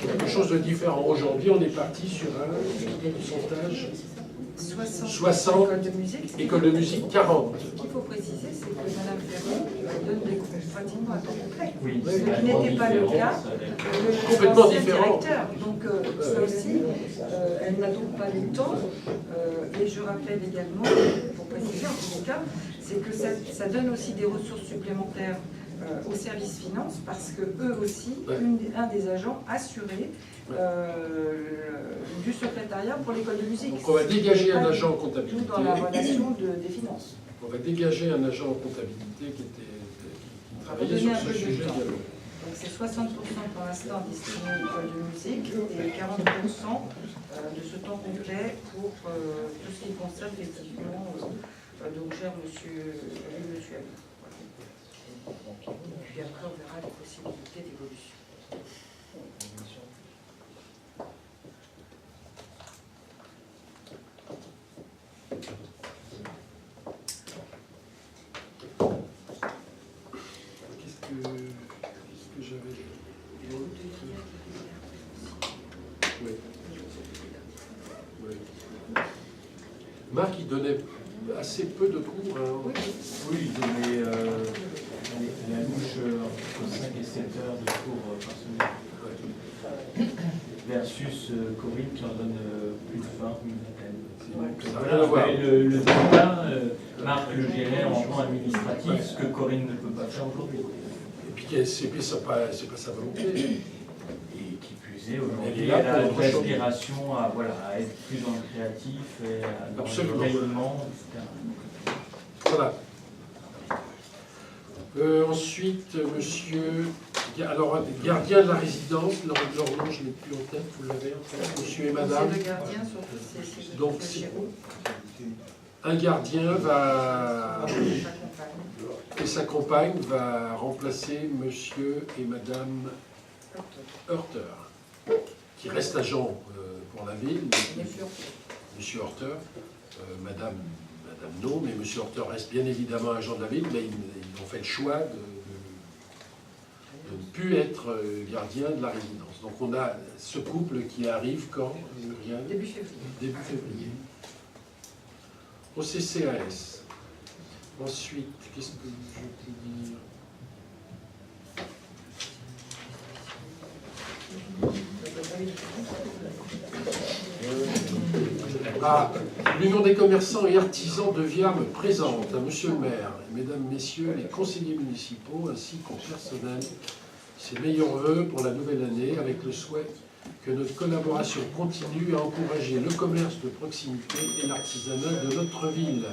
quelque chose de différent. Aujourd'hui, on est parti sur un pourcentage 60, école de musique 40. Ce qu'il faut préciser, c'est que Mme Ferron donne des cours pratiquement à temps complet. Oui. Ce qui n'était pas le cas Complètement l'ancien différent. directeur. Donc ça aussi, elle n'a donc pas le temps. Et je rappelle également, pour préciser en tous les cas, c'est que ça donne aussi des ressources supplémentaires au service finance, parce que eux aussi, un des agents assurés du secrétariat pour l'école de musique. Donc on va dégager un agent en comptabilité. Tout dans la relation des finances. On va dégager un agent en comptabilité qui travaillait sur ce sujet également. Donc c'est 60% pour l'instant destiné à l'école de musique et 40% de ce temps complet pour tout ce qui concerne effectivement, donc gère monsieur Abou. Et puis après on verra les possibilités d'évolution. Marc, il donnait assez peu de cours. Hein. Oui, il donnait la louche entre 5 et 7 heures de cours par semaine. Versus Corinne qui en donne plus de 20, une vingtaine. Ça n'a rien à voir. Le débat Marc le gérait en plan administratif, ce que Corinne ne peut pas faire aujourd'hui. Et puis KSCP, c'est pas sa volonté. Et qui plus est, aujourd'hui, Elle est là elle a pour une autre chose. aspiration à, voilà, à être plus dans le créatif, et dans Absolument. le rayonnement, etc. Voilà. Ensuite, monsieur, alors, gardien de la résidence, leur nom, je ne l'ai plus en tête, vous l'avez en tête, monsieur et madame. C'est le gardien, surtout, c'est Donc, un gardien va, et sa compagne va remplacer monsieur et madame Heurter, qui reste agent pour la ville, monsieur Heurter, madame non, mais monsieur Heurter reste bien évidemment agent de la ville, mais ils ont fait le choix de ne plus être gardien de la résidence. Donc on a ce couple qui arrive quand Début février. Début février. Au CCAS. Ensuite, qu'est-ce que je peux dire? Ah, l'Union des commerçants et artisans de Viarme présente à Monsieur le maire, mesdames, messieurs, les conseillers municipaux ainsi qu'au personnel ses meilleurs vœux pour la nouvelle année avec le souhait que notre collaboration continue à encourager le commerce de proximité et l'artisanat de notre ville.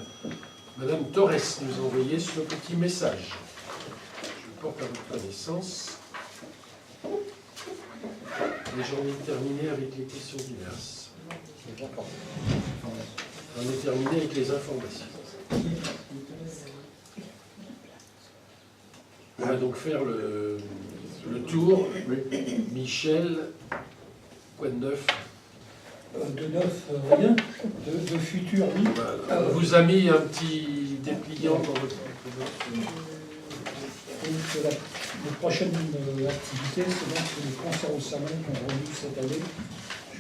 Madame Torres nous a envoyé ce petit message. Je le porte à votre connaissance. Et j'en ai terminé avec les questions diverses. On est terminé avec les informations. On va donc faire le tour. Michel, quoi de neuf? De neuf, rien. De futur, oui. Voilà. On vous a mis un petit dépliant dans votre... Donc, la prochaine activité, c'est donc les concerts au salon qu'on revu cette année,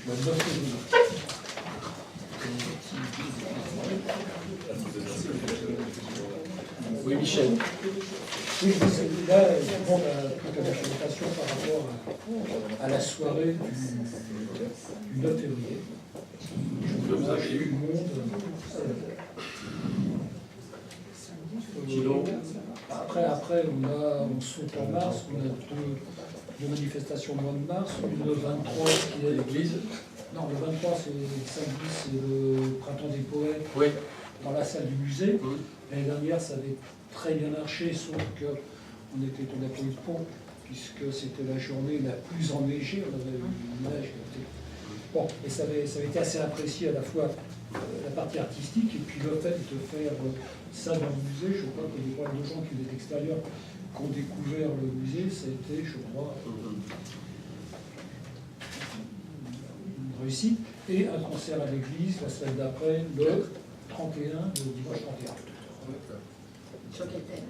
le 9 février. Oui, Michel. Oui, là, on a toute la présentation par rapport à la soirée du 9 février. Que vous avez eu. Sinon, Après, on saute en mars, on a deux manifestations au mois de mars, une le 23 qui est l'église. Non, le 23 c'est samedi, c'est le printemps des poètes Oui. dans la salle du musée. L'année dernière, ça avait très bien marché, sauf qu'on a pas eu de pont, puisque c'était la journée la plus enneigée. On avait une neige. Bon, et ça avait été assez apprécié à la fois la partie artistique et puis le fait de faire ça dans le musée. Je crois que les pas de gens qui étaient extérieurs qui ont découvert le musée, ça a été, je crois, une réussite. Et un concert à l'église la semaine d'après, le 31, le dimanche 31. Sur quel thème?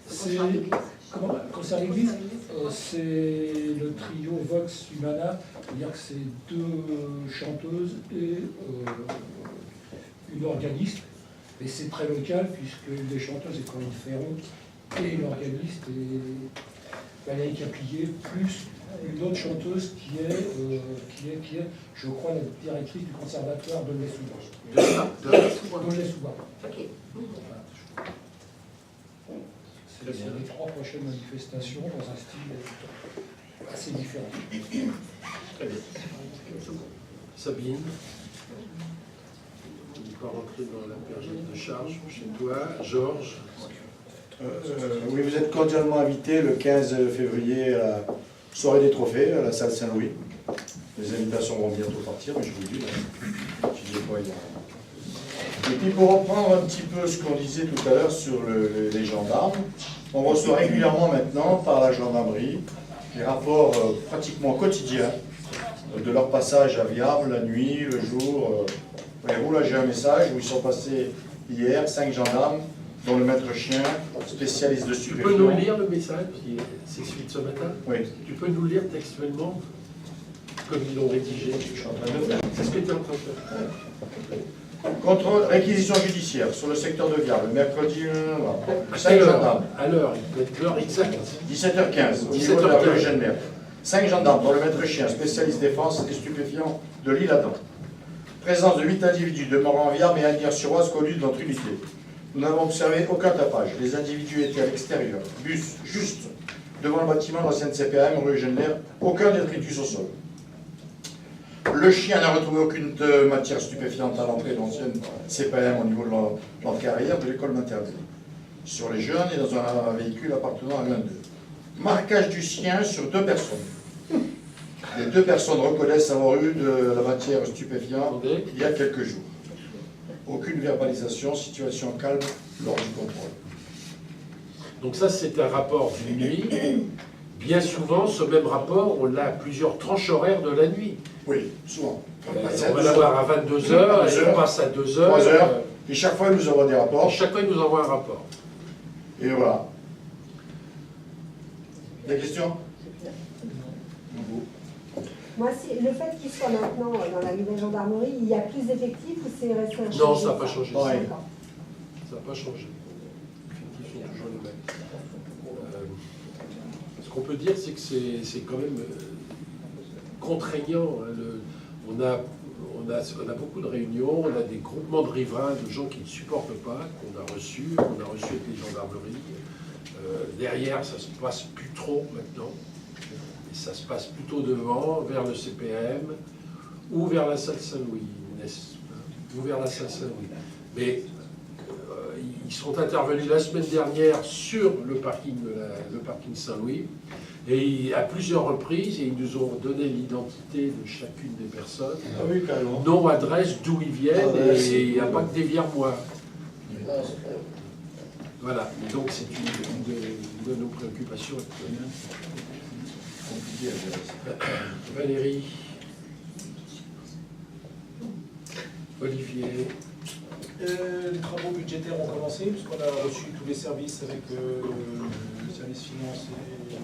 C'est comment concert à l'église, c'est le trio Vox Humana, c'est-à-dire que c'est deux chanteuses et une organiste, et c'est très local puisque une des chanteuses est Corinne Ferron et l'organiste est Valérie Caplier, plus une autre chanteuse qui est, je crois, la directrice du conservatoire de Lès-sous-Bois. De Lès-sous-Bois. Ok. C'est les trois prochaines manifestations dans un style assez différent. Très bien. Sabine, on n'est pas rentré dans la période de charge chez toi. Georges. Oui, vous êtes cordialement invité le 15 février à la soirée des trophées à la salle Saint-Louis. Les invitations vont bientôt partir, mais je vous le dis, je dis quoi il y a. Et puis pour reprendre un petit peu ce qu'on disait tout à l'heure sur les gendarmes, on reçoit régulièrement maintenant par la gendarmerie des rapports pratiquement quotidiens de leur passage à Viarme, la nuit, le jour. Voyez-vous, là j'ai un message où ils sont passés hier, 5 gendarmes, dont le maître chien, spécialiste de Tu stupéfiants. peux nous lire le message, c'est celui de ce matin? Oui. Tu peux nous le lire textuellement? comme ils l'ont rédigé. C'est ce que tu es en train de faire. Contrôle, réquisition judiciaire sur le secteur de Viard, le mercredi 5 quelle heure gendarmes. À l'heure, il peut être l'heure exacte. 17h15, au niveau de la rue Eugène. 5 gendarmes, dont le maître chien, spécialiste défense et stupéfiant de l'Île-Adam. Présence de 8 individus demeurant en Viard mais à Nières-sur-Oise connus de notre unité. Nous n'avons observé aucun tapage. Les individus étaient à l'extérieur, bus juste devant le bâtiment de l'ancienne CPAM, rue Eugène, aucun détritus au sol. Le chien n'a retrouvé aucune matière stupéfiante à l'entrée de l'ancienne CPAM au niveau de l'entrée arrière de l'école maternelle. Sur les jeunes et dans un véhicule appartenant à l'un d'eux. Marquage du chien sur 2 personnes. Les 2 personnes reconnaissent avoir eu de la matière stupéfiante il y a quelques jours. Aucune verbalisation, situation calme lors du contrôle. Donc ça, c'est un rapport d'une nuit. Bien souvent, ce même rapport, on l'a à plusieurs tranches horaires de la nuit. Oui, souvent. On va l'avoir à 22h, et on passe à 2h. 3h, et chaque fois, il nous envoie des rapports. Chaque fois, il nous envoie un rapport. Et voilà. Des questions? Moi, le fait qu'il soit maintenant dans la nouvelle gendarmerie, il y a plus d'effectifs ou c'est resté un Non, ça n'a pas changé. Ouais. Ça n'a pas changé. Les effectifs sont toujours les mêmes. Ce qu'on peut dire, c'est que c'est quand même contraignant. Hein. On a beaucoup de réunions, on a des groupements de riverains, de gens qui ne supportent pas, qu'on a reçus avec les gendarmeries. Derrière, ça se passe plus trop maintenant. Et ça se passe plutôt devant, vers le CPM, ou vers la salle Saint-Louis, ou vers la salle Saint-Louis. Mais ils sont intervenus la semaine dernière sur le parking Saint-Louis, et à plusieurs reprises, et ils nous ont donné l'identité de chacune des personnes, nom, adresse, d'où ils viennent, et il n'y a pas que des Viermois. Voilà, et donc c'est une de nos préoccupations actuelles. Valérie, Olivier. Les travaux budgétaires ont commencé, puisqu'on a reçu tous les services avec le service finance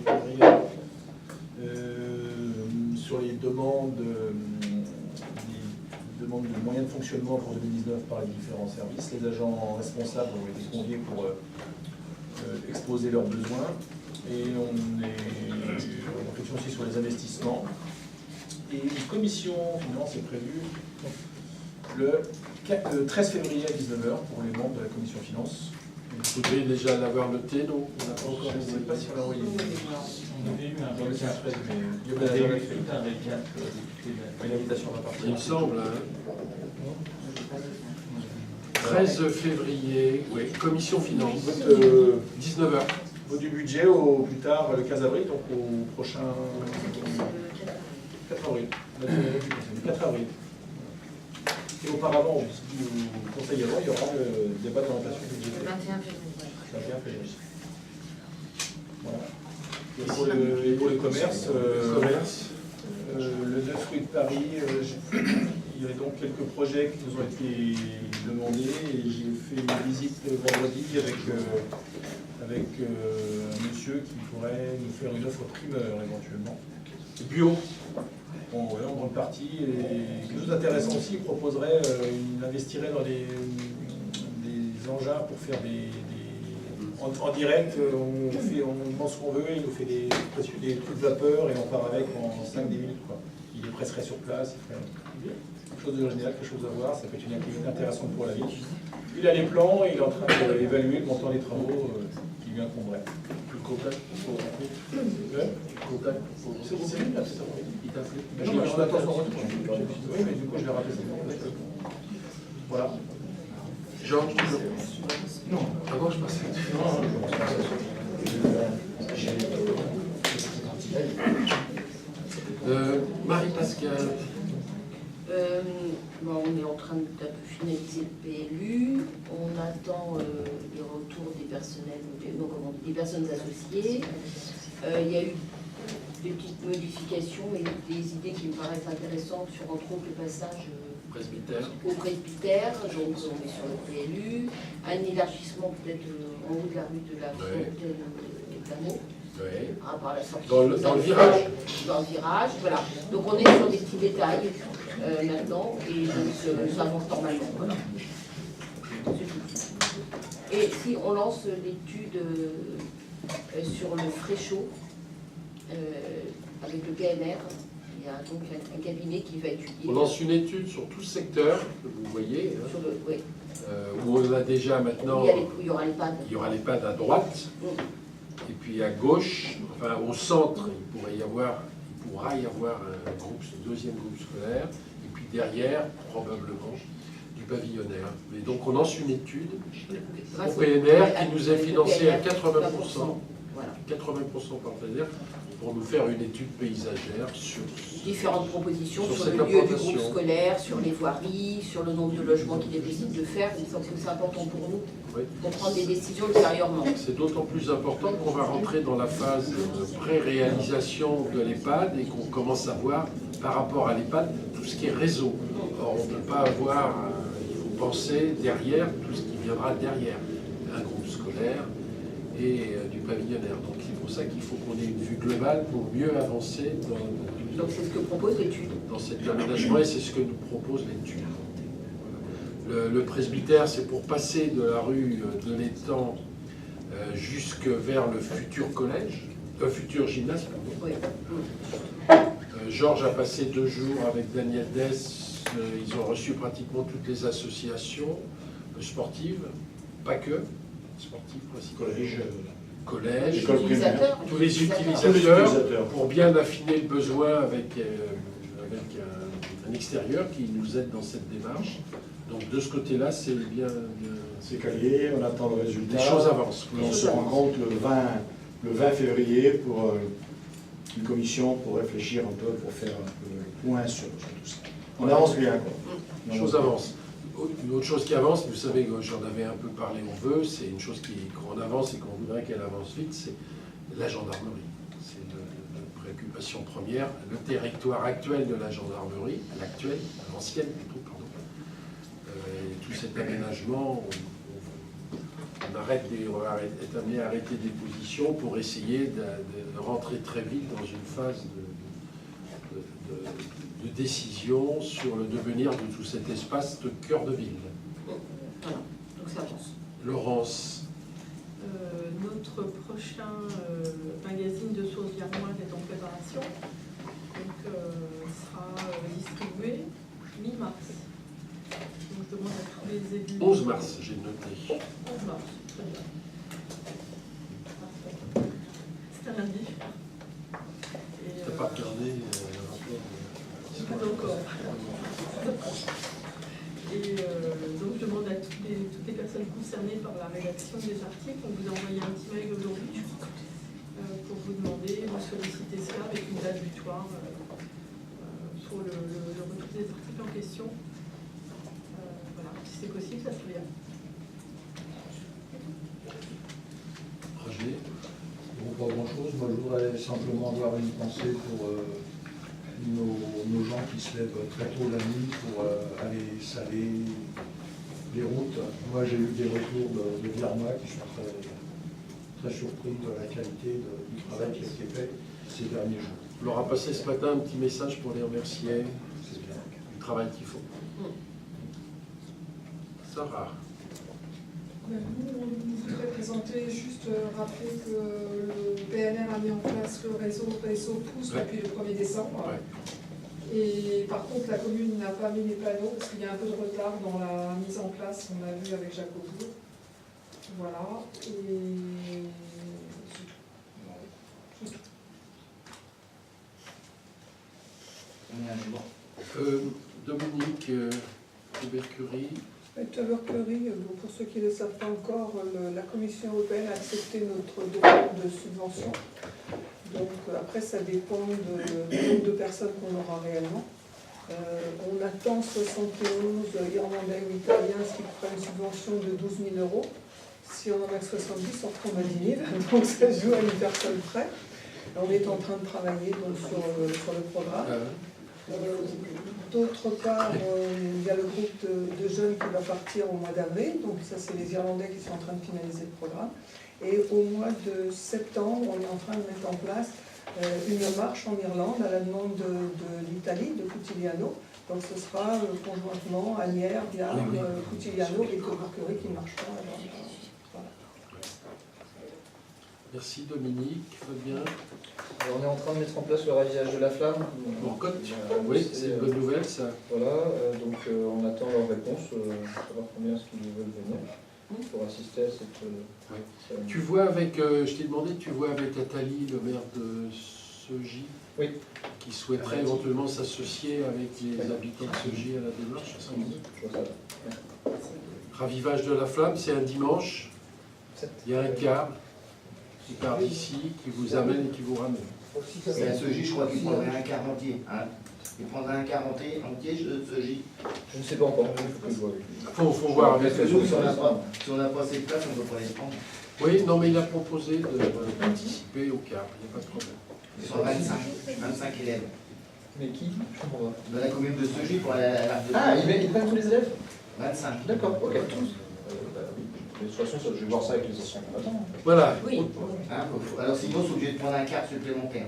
et RIA, sur les demandes de moyens de fonctionnement pour 2019 par les différents services. Les agents responsables ont été conviés pour exposer leurs besoins. Et on réfléchit aussi sur les investissements. Et une commission finance est prévue le 13 février à 19h pour les membres de la commission finance. Vous devez déjà l'avoir noté, non? On n'a pas encore. Je ne sais pas si on l'a envoyé. On avait eu un dans le 13, mais il y avait avait eu tout un récap une invitation à partir. Il me semble. Hein. 13 février, oui, commission finance, 19h. Vote du budget au plus tard le 15 avril, donc au prochain 4 avril. 4 avril. Et auparavant, au Conseil avant, il y aura le débat d'orientation budgétaire. 21 février. 21 février. Voilà. Et pour le commerce, le 9 rue de Paris, il y a donc quelques projets qui nous ont été demandés et j'ai fait une visite vendredi avec un monsieur qui pourrait nous faire une offre primeur éventuellement. Bio. En grande partie. Et quelque chose d'intéressant aussi, il proposerait, il investirait dans des engins pour faire en direct, on demande ce qu'on veut, il nous fait des trucs de vapeur et on part avec en 5-10 minutes. Quoi. Il les presserait sur place, il ferait quelque chose de génial, quelque chose à voir, ça peut être une activité intéressante pour la ville. Il a les plans et il est en train d'évaluer le montant des travaux qui lui incomberaient. Le contact pour contact. C'est bon, c'est lui, là, c'est ça. Il t'a appelé. On attend son retour. Oui, mais du coup, je l'ai rappelé. Voilà. Georges, non. Avant, je passais. Marie-Pascale. On est en train de finaliser le PLU. On attend les retours des personnels, des personnes associées. Il y a eu des petites modifications et des idées qui me paraissent intéressantes sur, entre autres, le passage au presbytère. Donc, on est sur le PLU. Un élargissement peut-être en haut de la rue de la Fontaine et Plameau. Ouais. hein, par la sortie. Dans le virage. Dans le virage, voilà. Donc on est sur des petits détails maintenant, et donc ça avance normalement. Voilà. C'est tout. Et si on lance l'étude sur le Fréchaud, avec le PNR, il y a donc un cabinet qui va étudier. On lance une étude sur tout ce secteur que vous voyez, hein, Sur le, oui. où on a déjà maintenant, Il y aura les pads. il y aura les pads à droite, et puis à gauche, enfin au centre, il pourra y avoir un groupe, un deuxième groupe scolaire, et puis derrière, probablement, du pavillonnaire. Mais donc on lance une étude au PNR qui nous est financée à 80%, Voilà. 80% par PNR, pour nous faire une étude paysagère sur Différentes propositions sur sur cette le lieu du implantation. groupe scolaire, sur les voiries, sur le nombre de logements qu'il est possible de faire. Il me semble que c'est important pour nous Oui. pour prendre des décisions ultérieurement. C'est d'autant plus important qu'on va rentrer dans la phase de pré-réalisation de l'EHPAD et qu'on commence à voir par rapport à l'EHPAD tout ce qui est réseau. Or, on ne peut pas avoir, il faut penser derrière tout ce qui viendra derrière, un groupe scolaire et du pavillonnaire. Donc c'est pour ça qu'il faut qu'on ait une vue globale pour mieux avancer Donc c'est ce que propose l'étude. dans cet aménagement et c'est ce que nous propose l'étude. Le presbytère, c'est pour passer de la rue de l'Étang jusque vers le futur collège, futur gymnase. Oui. Georges a passé 2 jours avec Daniel Dess. Ils ont reçu pratiquement toutes les associations sportives, pas que, sportives principalement. Collège, tous les utilisateurs, pour bien affiner le besoin avec un extérieur qui nous aide dans cette démarche. Donc de ce côté-là, c'est bien. C'est calé, on attend le résultat. Les choses avancent. On se rencontre le 20 février pour une commission pour réfléchir un peu, pour faire un peu le point sur tout ça. On avance bien, quoi. Les choses avancent. Une autre chose qui avance, vous savez, j'en avais un peu parlé, on veut, c'est une chose qu'on avance et qu'on voudrait qu'elle avance vite, c'est la gendarmerie. C'est notre préoccupation première. Le territoire actuel de la gendarmerie, l'ancienne plutôt, pardon, et tout cet aménagement, on est amené à arrêter des positions pour essayer de rentrer très vite dans une phase de décision sur le devenir de tout cet espace de cœur de ville. Voilà, donc ça avance. Laurence. Notre prochain magazine de sources Viermoise est en préparation, donc sera distribué mi-mars. Donc je demande à tous les élus. 11 mars, j'ai noté. 11 mars, très bien. C'est un lundi. T'as pas regardé le rapport pas encore. Et donc je demande à toutes les personnes concernées par la rédaction des articles, on vous a envoyé un petit mail aujourd'hui pour vous demander, vous solliciter cela avec une date butoir pour le retour des articles en question. Voilà, si c'est possible, ça serait bien. Roger. Bon, pas grand-chose. Moi, je voudrais simplement avoir une pensée pour nos gens qui se lèvent très tôt la nuit pour aller saler les routes. Moi, j'ai eu des retours de Viermois qui sont très surpris de la qualité du travail qui a été fait ces derniers jours. On leur a passé ce matin un petit message pour les remercier du travail qu'ils font. Sarah. Nous, on voudrait présenter, juste rappeler que le PNR a mis en place le réseau Pouce depuis le 1er décembre. Ouais. Et par contre, la commune n'a pas mis les panneaux parce qu'il y a un peu de retard dans la mise en place, on a vu avec Jacques Aubourg. Voilà. Et c'est tout. Dominique Tubercurie. Tubercurie, pour ceux qui ne le savent pas encore, la Commission européenne a accepté notre demande de subvention. Donc après, ça dépend du nombre de personnes qu'on aura réellement. On attend 71 Irlandais ou Italiens, ce qui fera une subvention de 12 000 €. Si on en a que 70, on retombe à 10 000. Donc ça se joue à une personne près. On est en train de travailler donc, sur le programme. D'autre part, il y a le groupe de jeunes qui va partir au mois d'avril, donc ça c'est les Irlandais qui sont en train de finaliser le programme. Et au mois de septembre, on est en train de mettre en place une marche en Irlande à la demande de l'Italie, de Cutigliano. Donc ce sera conjointement Agnières, Viarme, Cutigliano et Coburquerie qui marcheront. Voilà. Merci Dominique, Fabien. Alors, on est en train de mettre en place le ravillage de la flamme. Morcotte, oui, c'est une bonne nouvelle ça. Voilà, donc on attend leur réponse, savoir combien est-ce qu'ils veulent venir pour assister à cette... Tu vois avec, je t'ai demandé, tu vois avec Attali, le maire de Cegy, qui souhaiterait éventuellement s'associer avec les habitants de Cegy à la démarche. Je vois ça. Ravivage de la flamme, c'est un dimanche. Il y a un câble qui part d'ici, qui vous amène et qui vous ramène. Et à Cegy, je crois qu'il prendrait un quart entier. Hein. Il prendrait un quart entier de Cegy. Je ne sais pas encore, il faut que je vois avec lui. Faut voir avec Parce que nous, si on n'a pas assez de place, on ne peut pas les prendre. Oui, non, mais il a proposé de participer au CAP, il n'y a pas de problème. Ils sont 25 élèves. Mais qui? Je comprends pas. De la commune de Cegy pour l'art de... Ah, ils prennent tous les élèves? 25. D'accord, ok, tous. De toute façon, je vais voir ça avec les anciens combattants. Voilà. Oui. Hein, alors sinon, ils sont obligés de prendre un quart supplémentaire.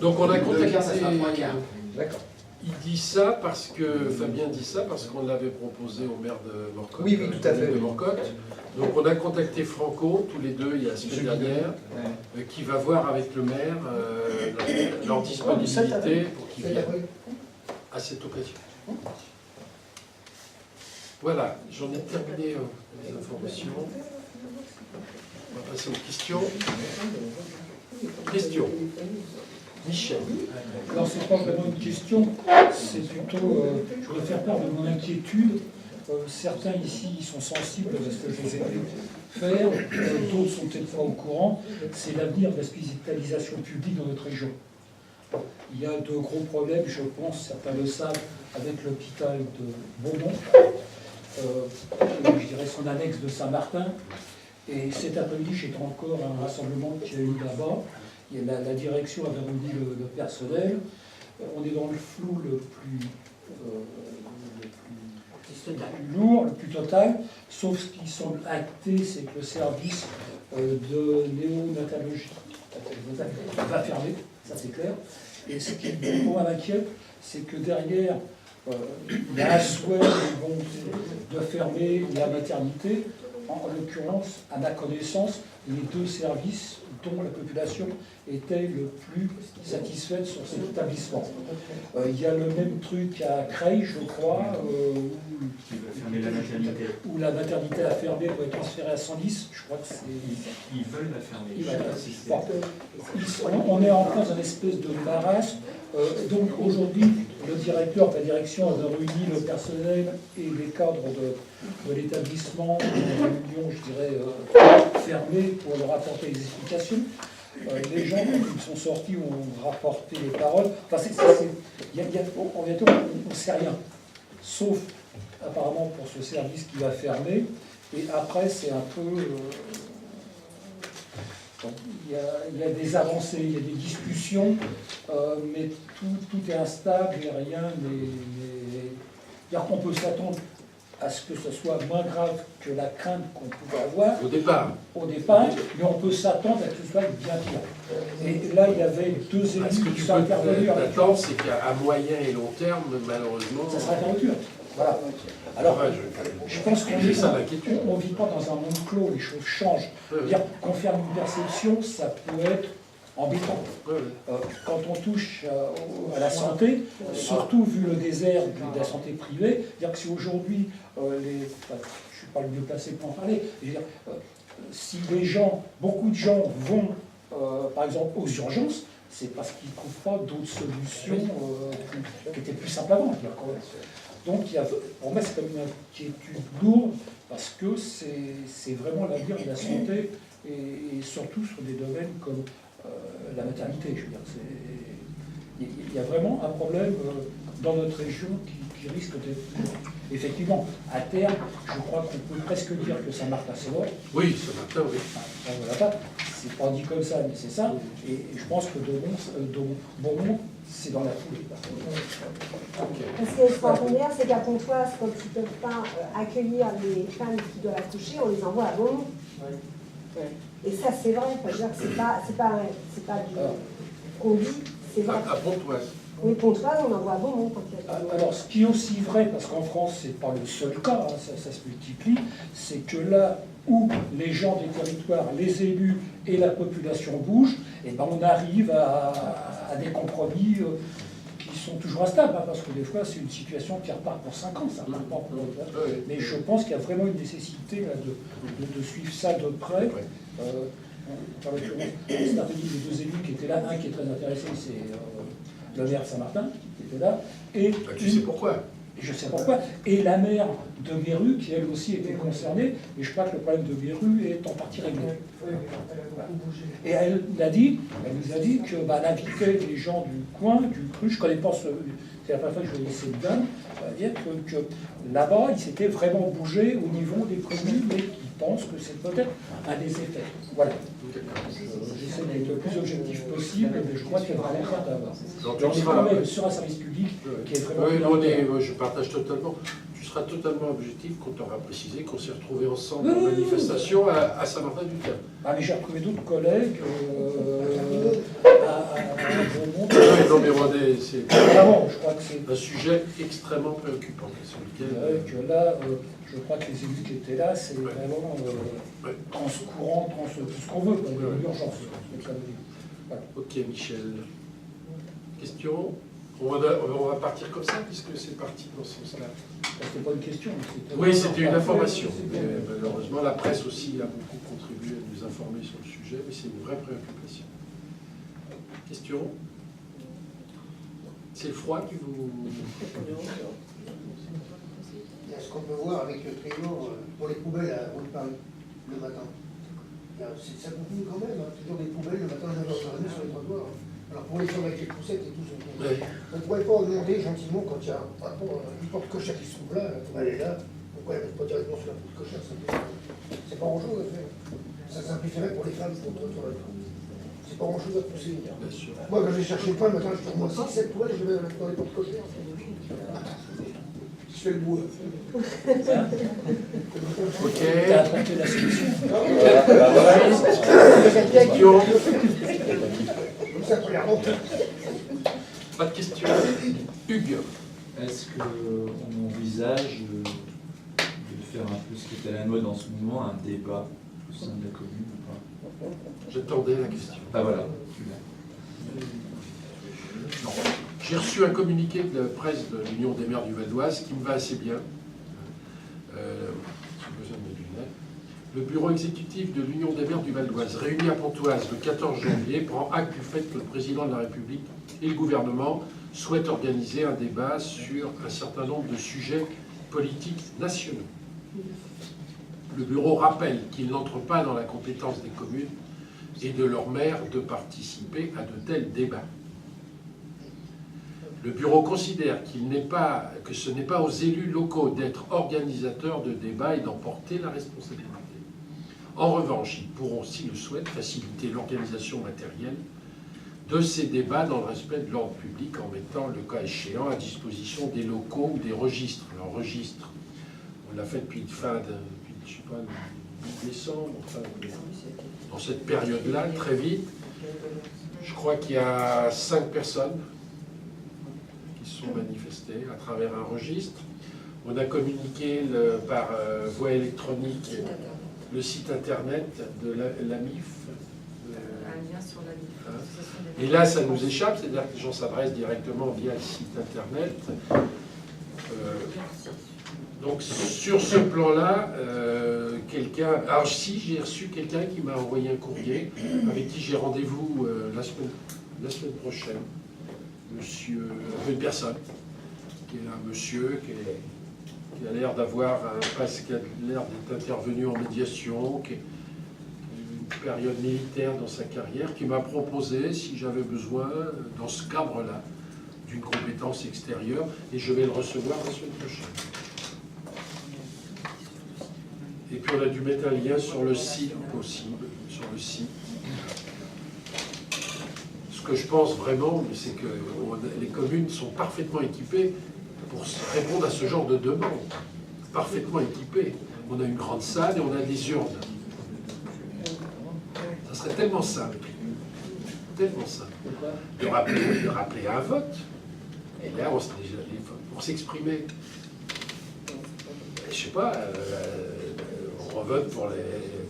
Donc on a contacté... ça sera 3 quarts. D'accord. Il dit ça parce que, Fabien dit ça parce qu'on l'avait proposé au maire de Morcotte. Oui, tout à fait. De Morcotte. Donc on a contacté Franco, tous les deux, il y a la semaine dernière, qui va voir avec le maire leur disponibilité pour qu'ils viennent à cette occasion. Voilà, j'en ai terminé les informations. On va passer aux questions. Questions. Michel. Alors, c'est pas vraiment une question, c'est plutôt, je voudrais faire part de mon inquiétude. Certains ici ils sont sensibles parce que je les ai vu faire, d'autres sont peut-être pas au courant. C'est l'avenir de l'hospitalisation publique dans notre région. Il y a de gros problèmes, je pense, certains le savent, avec l'hôpital de Beaumont, je dirais son annexe de Saint-Martin. Et cet après-midi, j'étais encore à un rassemblement qu'il y a eu là-bas. La direction avait réuni le personnel. On est dans le flou le plus lourd, le plus total, sauf ce qui semble acté, c'est que le service de néonatologie va fermer, ça c'est clair. Et ce qui m'inquiète, c'est que derrière, il y a un souhait de fermer la maternité. En l'occurrence, à ma connaissance, les deux services dont la population était le plus satisfaite sur cet établissement. Il y a le même truc à Creil, je crois, où la maternité a fermé pour être transférée à 110. Je crois que c'est... Ils veulent la fermer. On est en place d'une espèce de marasme. Donc aujourd'hui, le directeur de la direction a réuni le personnel et les cadres de l'établissement dans une réunion, je dirais, fermée pour leur apporter des explications. Les gens, quand ils sont sortis, ont rapporté les paroles. Enfin, on ne sait rien, sauf apparemment pour ce service qui va fermer. Et après, c'est un peu... il y a des avancées, il y a des discussions, mais tout est instable et rien n'est... On peut s'attendre à ce que ce soit moins grave que la crainte qu'on pouvait avoir. Au départ, mais on peut s'attendre à ce que ce soit bien pire. Et là, il y avait deux élus qui sont intervenus. Ce que tu peux t'attendre, c'est qu'à moyen et long terme, malheureusement... Ça sera fermeture. Voilà. Alors, je pense qu'on ne vit pas dans un monde clos, les choses changent. Qu'on ferme une perception, ça peut être embêtant. Quand on touche à la santé, surtout vu le désert de la santé privée, dire que si aujourd'hui, je ne suis pas le mieux placé pour en parler, si beaucoup de gens vont, par exemple, aux urgences, c'est parce qu'ils ne trouvent pas d'autres solutions qui étaient plus simples avant. Donc, pour moi, c'est comme une inquiétude lourde, parce que c'est vraiment l'avenir de la santé, et surtout sur des domaines comme la maternité. Je veux dire, il y a vraiment un problème dans notre région qui risque d'être... effectivement, à terme, je crois qu'on peut presque dire que Saint-Martin c'est mort. Oui, Saint-Martin, oui. Voilà, c'est pas dit comme ça, mais c'est ça. Et je pense que Beaumont, c'est dans la foulée. Ce qui est extraordinaire, c'est qu'à Pontoise, quand ils ne peuvent pas accueillir les femmes qui doivent accoucher, on les envoie à Beaumont. Et ça, c'est vrai. C'est pas du qu'on dit, c'est vrai. À Pontoise. Oui, Pontoise, on envoie à Beaumont quand il y a... Alors, ce qui est aussi vrai, parce qu'en France, c'est pas le seul cas, hein, ça se multiplie, c'est que là où les gens des territoires, les élus et la population bougent, eh ben, on arrive à des compromis qui sont toujours instables, hein, parce que des fois, c'est une situation qui repart pour 5 ans, ça repart pas pour longtemps. Mais je pense qu'il y a vraiment une nécessité là, de suivre ça de près. Par l'occurrence, cet après-midi, les 2 élus qui étaient là, un qui est très intéressé, c'est le maire Saint-Martin, qui était là. Et tu sais pourquoi? Je sais pourquoi. Et la maire de Méru, qui elle aussi était concernée, et je crois que le problème de Méru est en partie réglé. Et elle nous a dit que elle invitait les gens du coin, du cru, je ne connais pas c'est la première fois que je vais laisser une dame, dire que là-bas, il s'était vraiment bougé au niveau des communes, mais qui pensent que c'est peut-être un des effets. Voilà. J'essaie d'être le plus objectif possible, mais je crois qu'il y a vraiment pas d'avoir. On est quand même sur un service public qui est vraiment... Oui, je partage totalement. Tu seras totalement objectif quand on aura précisé qu'on s'est retrouvés ensemble en manifestation à Saint-Martin-du-Terre. Ah, mais j'ai retrouvé d'autres collègues Non, mais c'est je crois que c'est un sujet extrêmement préoccupant. Que là, je crois que les élus qui étaient là, c'est vraiment transcourant, tout ce qu'on veut, l'urgence. Voilà. Ok, Michel. Question? On va partir comme ça, puisque c'est parti dans ce sens-là. C'était pas une question. Oui, c'était une information. Mais malheureusement, la presse aussi a beaucoup contribué à nous informer sur le sujet, mais c'est une vraie préoccupation. Question? C'est le froid qui vous... Il y a ce qu'on peut voir avec le trio pour les poubelles à Haute-Paris, le matin. Ça continue quand même, toujours des poubelles le matin à 9h30 sur les trottoirs. Alors pour les faire avec les poussettes et tout, on ne pourrait pas augmenter gentiment quand il y a une porte cochère qui se trouve là, comme elle est là, pourquoi elle ne met pas directement sur la porte cochère? C'est pas grand-chose à faire. Ça simplifierait pour les femmes pour le trottoir. C'est pas grand-chose à pousser. Moi, quand je vais chercher le pain, le matin, je prends moi 6-7 poubelles et je vais mettre dans les portes cochères. Je fais le bout. Ok. T'as apporté la solution. Pas de questions. Hugues. Est-ce qu'on envisage de faire un peu ce qui est à la mode en ce moment, un débat au sein de la commune ou pas? J'attendais la question. Ah voilà. J'ai reçu un communiqué de presse de l'Union des maires du Val d'Oise qui me va assez bien. J'ai besoin de mes lunettes. Le bureau exécutif de l'Union des maires du Val d'Oise, réuni à Pontoise le 14 janvier, prend acte du fait que le président de la République et le gouvernement souhaitent organiser un débat sur un certain nombre de sujets politiques nationaux. Le bureau rappelle qu'il n'entre pas dans la compétence des communes et de leurs maires de participer à de tels débats. Le bureau considère que ce n'est pas aux élus locaux d'être organisateurs de débats et d'en porter la responsabilité. En revanche, ils pourront, s'ils le souhaitent, faciliter l'organisation matérielle de ces débats dans le respect de l'ordre public en mettant, le cas échéant, à disposition des locaux ou des registres. Alors, registre, on l'a fait depuis je sais pas, décembre, enfin, dans cette période-là, très vite. Je crois qu'il y a 5 personnes qui se sont manifestées à travers un registre. On a communiqué par voie électronique le site internet de l'AMIF. Un lien sur l'AMIF. Et là, ça nous échappe, c'est-à-dire que les gens s'adressent directement via le site internet. Donc sur ce plan-là, alors si j'ai reçu quelqu'un qui m'a envoyé un courrier avec qui j'ai rendez-vous la semaine prochaine. Une personne, qui est un monsieur qui a l'air d'avoir qui a l'air d'être intervenu en médiation, qui a une période militaire dans sa carrière, qui m'a proposé, si j'avais besoin, dans ce cadre-là, d'une compétence extérieure, et je vais le recevoir la semaine prochaine. Et puis on a dû mettre un lien sur le site possible, sur le site. Ce que je pense vraiment, c'est que les communes sont parfaitement équipées pour répondre à ce genre de demande. Parfaitement équipées. On a une grande salle et on a des urnes. Ça serait tellement simple. Tellement simple. De rappeler un vote. Et là, on serait déjà pour s'exprimer. Je sais pas, on revote pour la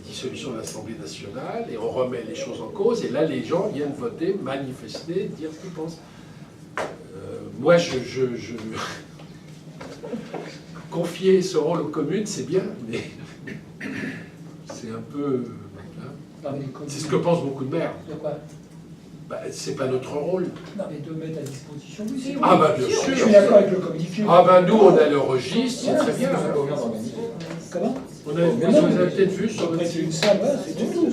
dissolution de l'Assemblée nationale et on remet les choses en cause. Et là, les gens viennent voter, manifester, dire ce qu'ils pensent. Moi, confier ce rôle aux communes, c'est bien, mais c'est un peu... Hein, c'est ce que pensent beaucoup de maires. De quoi? C'est pas notre rôle. Non, mais de mettre à disposition, oui, c'est ah bah bien sûr. Je suis d'accord avec le communiqué. Ah bah nous, on a le registre, c'est très bien. Comment? Vous avez peut-être vu sur le site. Une salle, c'est tout.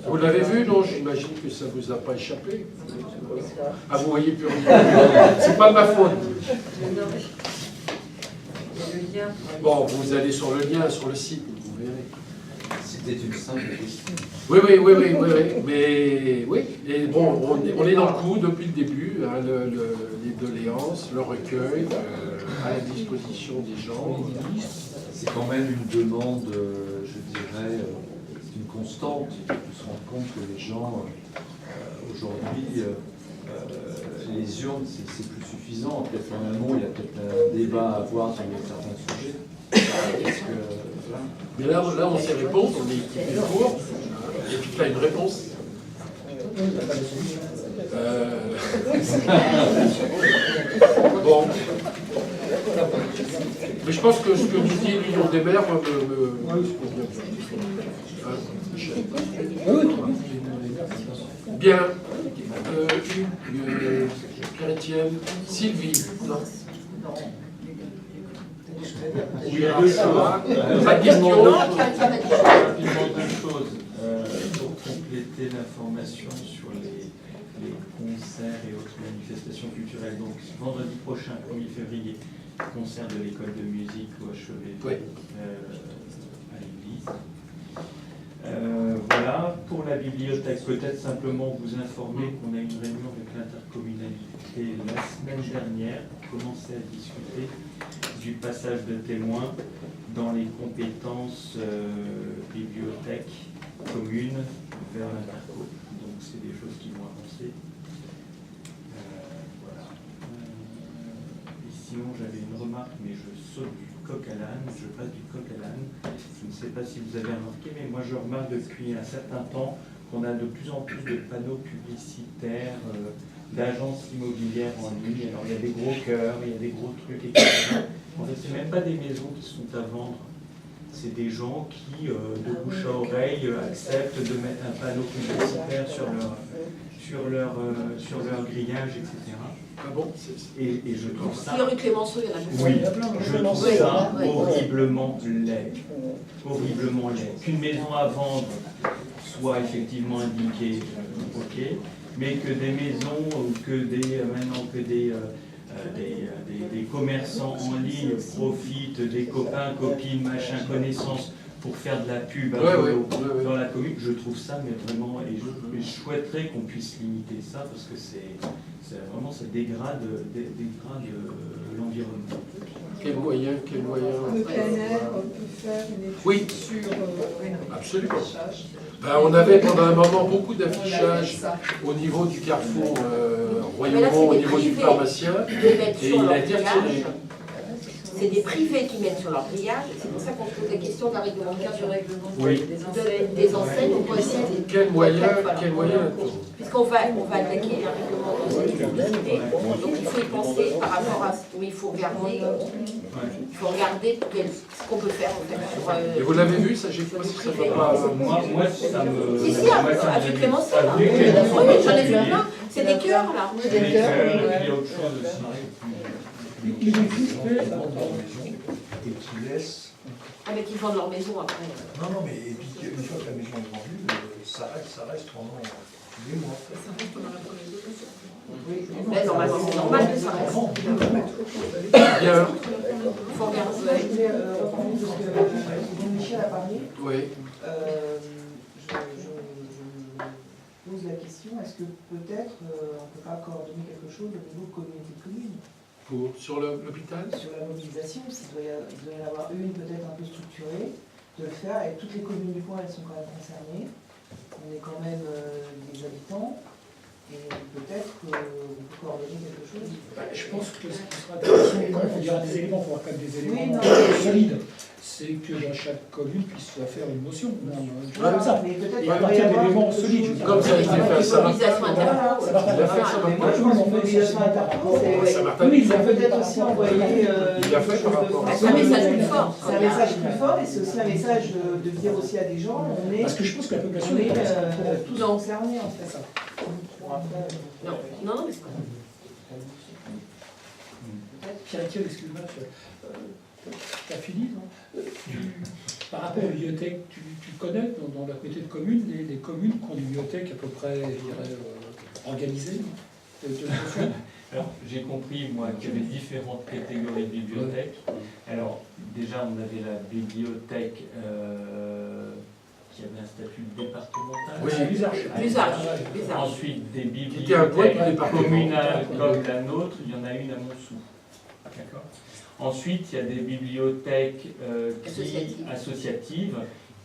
Vous l'avez vu, non? J'imagine que ça vous a pas échappé. Ah, vous voyez plus rien. C'est pas de ma faute. Bon, vous allez sur le lien, sur le site, vous verrez. C'était une simple question. Oui, mais oui. Et bon, on est dans le coup depuis le début, hein, les doléances, le recueil, à la disposition des gens. C'est quand même une demande, je dirais, c'est une constante. Il faut se rendre compte que les gens, aujourd'hui, les urnes, c'est plus suffisant. Peut-être en amont, il y a peut-être un débat à avoir sur certains sujets. Mais là on sait répondre, on est équipé pour, et puis tu as une réponse. Bon. Mais je pense que ce que nous dit l'Union des maires bien. Pierre-Étienne, Sylvie, non. Oui, deux choses. Pas de question. Rapidement deux choses. Pour compléter l'information sur les concerts et autres manifestations culturelles. Donc vendredi prochain, 1er février, concert de l'école de musique au HEV à l'église. Voilà, pour la bibliothèque, peut-être simplement vous informer qu'on a une réunion avec l'intercommunalité la semaine dernière pour commencer à discuter du passage de témoins dans les compétences bibliothèque commune vers l'interco. Donc c'est des choses qui vont avancer. Voilà. Et sinon j'avais une remarque, mais je saute du coq à l'âne, je passe du coq à l'âne. Je ne sais pas si vous avez remarqué, mais moi je remarque depuis un certain temps qu'on a de plus en plus de panneaux publicitaires, d'agences immobilières en ligne. Alors il y a des gros cœurs, il y a des gros trucs, etc. En fait, ce n'est même pas des maisons qui sont à vendre. C'est des gens qui, de bouche à oreille, acceptent de mettre un panneau publicitaire sur leur grillage, etc. Ah bon? Et je trouve ça... Rue Clémenceau, il y en a beaucoup. Oui, je trouve ça horriblement laid. Horriblement laid. Qu'une maison à vendre soit effectivement indiquée, ok, mais que des maisons ou que des commerçants en ligne profitent des copains, copines, machin, connaissances pour faire de la pub dans la commune, je trouve ça mais vraiment, et je souhaiterais qu'on puisse limiter ça parce que vraiment ça dégrade l'environnement. Quel moyen Le PNR peut faire une étude sur absolument. On avait pendant un moment beaucoup d'affichage au niveau du carrefour Royaumont, au niveau du pharmacien, et il a dit retiré. C'est des privés qui mettent sur leur grillage, c'est pour ça qu'on se pose la question de la réglementation des enseignes. On peut essayer de... Quel moyen puisqu'on va attaquer un règlement d'enseignement, donc il faut y penser par rapport à ce qu'il faut regarder. Il faut regarder ce qu'on peut faire en fait. Et vous l'avez vu, ça, j'ai fait aussi, ça va pas... Moi, ça me... Si, avec Clémenceau, là. Oui, j'en ai vu plein. C'est des cœurs, là. Il y a autre chose aussi. Il existe et qui laissent... Ah, mais qui vendent leur maison après. Non, mais et puis une fois que la maison est vendue, ça reste pendant 8 mois. Ça reste pendant la première dotation. Oui, Mais normalement, c'est normal que ça reste. Bien. Faut regarder. Je voulais reprendre ce dont Michel a parlé. Oui. Je pose la question, est-ce que peut-être on ne peut pas coordonner quelque chose au niveau communauté de communes Sur l'hôpital? sur la mobilisation, il doit y en avoir une peut-être un peu structurée, de le faire, et toutes les communes du coin, elles sont quand même concernées. On est quand même des habitants, et peut-être qu'on peut coordonner quelque chose. Je pense que ce qui sera intéressant, il y aura des éléments, il faudra quand même des éléments solides. C'est que dans chaque commune puisse faire une motion. Comme ça. Et à partir d'éléments solides. Comme ça a été fait à Mobilisation interco. Mais moi, je pense que mobilisation interco, Oui, il faut peut-être aussi envoyer. Il a fait par rapport à C'est un message plus fort. C'est un message plus fort, et c'est aussi un message de dire aussi à des gens, on est. Parce que je pense que la population On est est tous concernés en fait. Non, mais c'est pas Pierre-Étienne, excuse-moi, tu as fini, non par rapport aux bibliothèques, tu connais dans la communauté de communes les communes qui ont des bibliothèques à peu près, je dirais, organisées Alors, j'ai compris, moi, qu'il y avait différentes catégories de bibliothèques. Alors, déjà, on avait la bibliothèque qui avait un statut départemental. Oui, l'usage. Ensuite, des était un point du bibliothèques département. communales comme la nôtre, il y en a une à Montsou. D'accord. Ensuite, il y a des bibliothèques associatives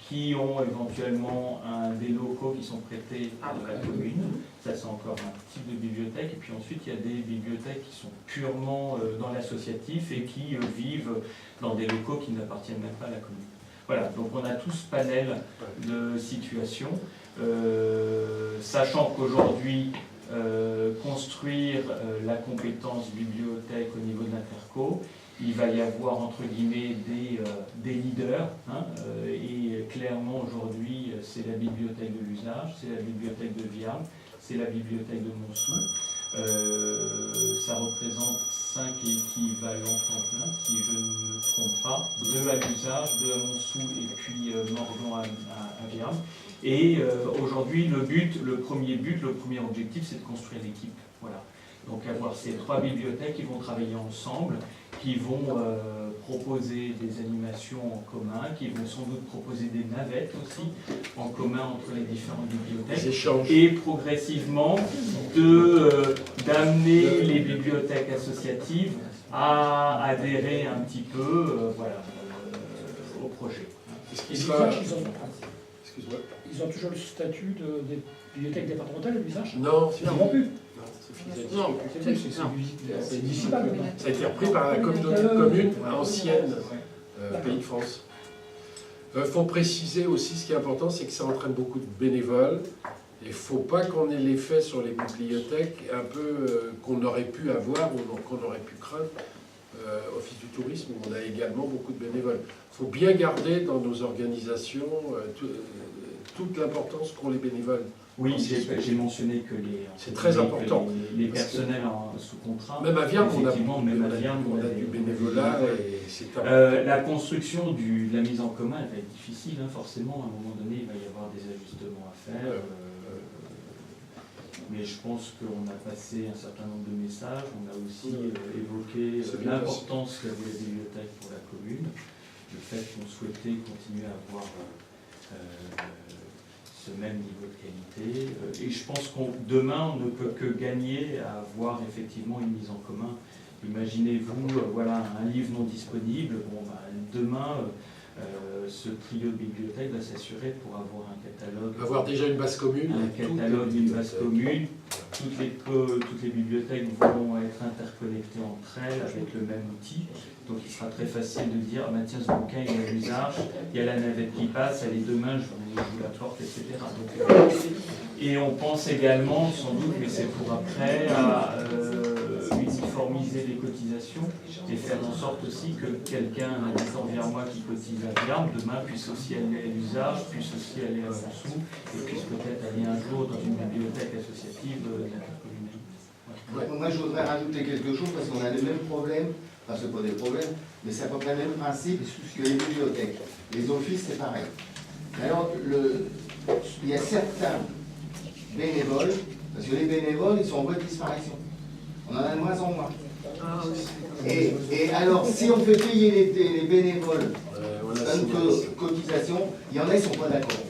qui ont éventuellement des locaux qui sont prêtés à la commune. Ça, c'est encore un type de bibliothèque. Et puis ensuite, il y a des bibliothèques qui sont purement dans l'associatif et qui vivent dans des locaux qui n'appartiennent même pas à la commune. Voilà, donc on a tout ce panel de situations, sachant qu'aujourd'hui, construire la compétence bibliothèque au niveau de l'Interco, il va y avoir entre guillemets des leaders, hein, et clairement aujourd'hui c'est la bibliothèque de l'usage, c'est la bibliothèque de Viarmes, c'est la bibliothèque de Montsou. Ça représente 5 équivalents temps plein, si je ne me trompe pas, 2 à l'usage, 2 à Montsou et puis Morgan à Viarmes. Et aujourd'hui, le premier objectif, c'est de construire l'équipe. Voilà. Donc avoir ces 3 bibliothèques qui vont travailler ensemble, qui vont proposer des animations en commun, qui vont sans doute proposer des navettes aussi en commun entre les différentes bibliothèques, et progressivement d'amener les bibliothèques associatives à adhérer un petit peu au projet. Ils ont toujours le statut des bibliothèques départementales de l'usage? Non, non plus. Non, c'est municipal. Ça a été repris par la communauté de communes ancienne, Pays de France. Il faut préciser aussi, ce qui est important, c'est que ça entraîne beaucoup de bénévoles. Il ne faut pas qu'on ait l'effet sur les bibliothèques un peu qu'on aurait pu avoir ou qu'on aurait pu craindre. Office du tourisme, où on a également beaucoup de bénévoles. Il faut bien garder dans nos organisations toute l'importance qu'ont les bénévoles. Oui, j'ai mentionné que c'est très important. Les personnels sous contrat. Même à Viarmes, on a du bénévolat. La construction de la mise en commun, elle va être difficile, hein, forcément. À un moment donné, il va y avoir des ajustements à faire. Mais je pense qu'on a passé un certain nombre de messages. On a aussi évoqué l'importance qu'avait la bibliothèque pour la commune, le fait qu'on souhaitait continuer à avoir ce même niveau de qualité. Et je pense qu'on demain, on ne peut que gagner à avoir effectivement une mise en commun. Imaginez-vous, voilà, un livre non disponible. Bon, demain, ce trio de bibliothèques va s'assurer pour avoir un catalogue. Avoir déjà une base commune. Un catalogue d'une base commune. Toutes les bibliothèques vont être interconnectées entre elles avec le même outil. Donc il sera très facile de dire, ah, tiens, ce bouquin il a l'usage, il y a la navette qui passe, elle est demain, je vous la porte, etc. Donc, et on pense également, sans doute, mais c'est pour après, à uniformiser les cotisations et faire en sorte aussi que quelqu'un, un habitant vers moi qui cotise à Viarmes, demain puisse aussi aller à l'usage, puisse aussi aller à Montsou, et puisse peut-être aller un jour dans une bibliothèque associative de l'intercommunalité. Ouais. Moi, je voudrais rajouter quelque chose parce qu'on a les mêmes problèmes, enfin, c'est pas des problèmes, mais c'est à peu près le même principe que les bibliothèques. Les offices, c'est pareil. Alors, il y a certains bénévoles, parce que les bénévoles, ils sont en voie de disparition. On en a de moins en moins. Et alors, si on fait payer les bénévoles une cotisation, il y en a qui ne sont pas d'accord.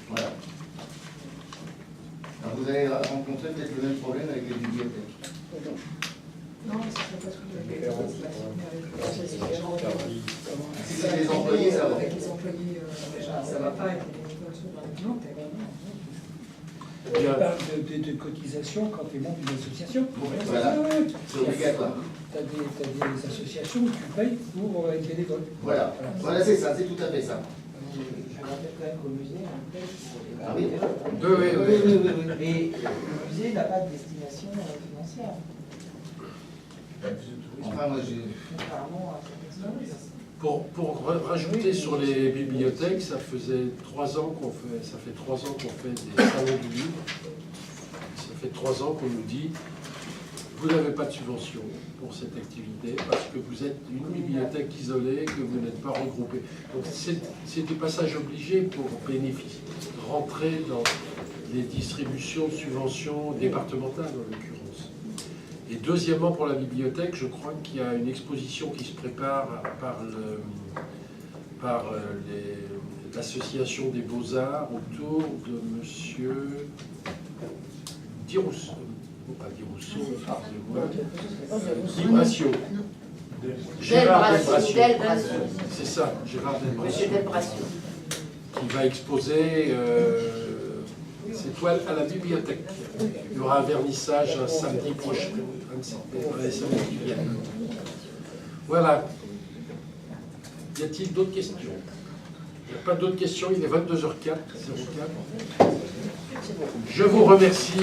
Voilà. Alors vous allez rencontrer peut-être le même problème avec les bibliothèques. Non, mais ça ne serait pas tout à fait. Si c'est les employés, ça va. Avec les employés, ça ne va pas avec les bénévoles. Tu parles de cotisation quand tu es membre d'une association. Voilà, c'est obligatoire. Tu as des associations où tu payes pour être bénévole. Voilà, voilà c'est ça, c'est tout à fait ça. Je rappelle quand même qu'au musée, on paye pour les Ah oui. bénévoles. Mais le musée n'a pas de destination financière. Enfin, moi, j'ai... Contrairement à certaines choses. Pour rajouter sur les bibliothèques, ça fait 3 ans qu'on fait des salons du livre. Ça fait 3 ans qu'on nous dit vous n'avez pas de subvention pour cette activité parce que vous êtes une bibliothèque isolée, que vous n'êtes pas regroupée. Donc c'est du passage obligé pour bénéficier, rentrer dans les distributions de subventions départementales en l'occurrence. Et deuxièmement, pour la bibliothèque, je crois qu'il y a une exposition qui se prépare par l'association des Beaux-Arts autour de monsieur Di Rousseau. Pas Di Rousseau, Di Braccio. Gérard Del Braccio. C'est ça, Gérard Del Braccio. Monsieur Del Braccio. Qui va exposer ses toiles à la bibliothèque. Il y aura un vernissage un samedi prochain. Voilà. Y a-t-il d'autres questions? Il n'y a pas d'autres questions, il est 22h04. Je vous remercie.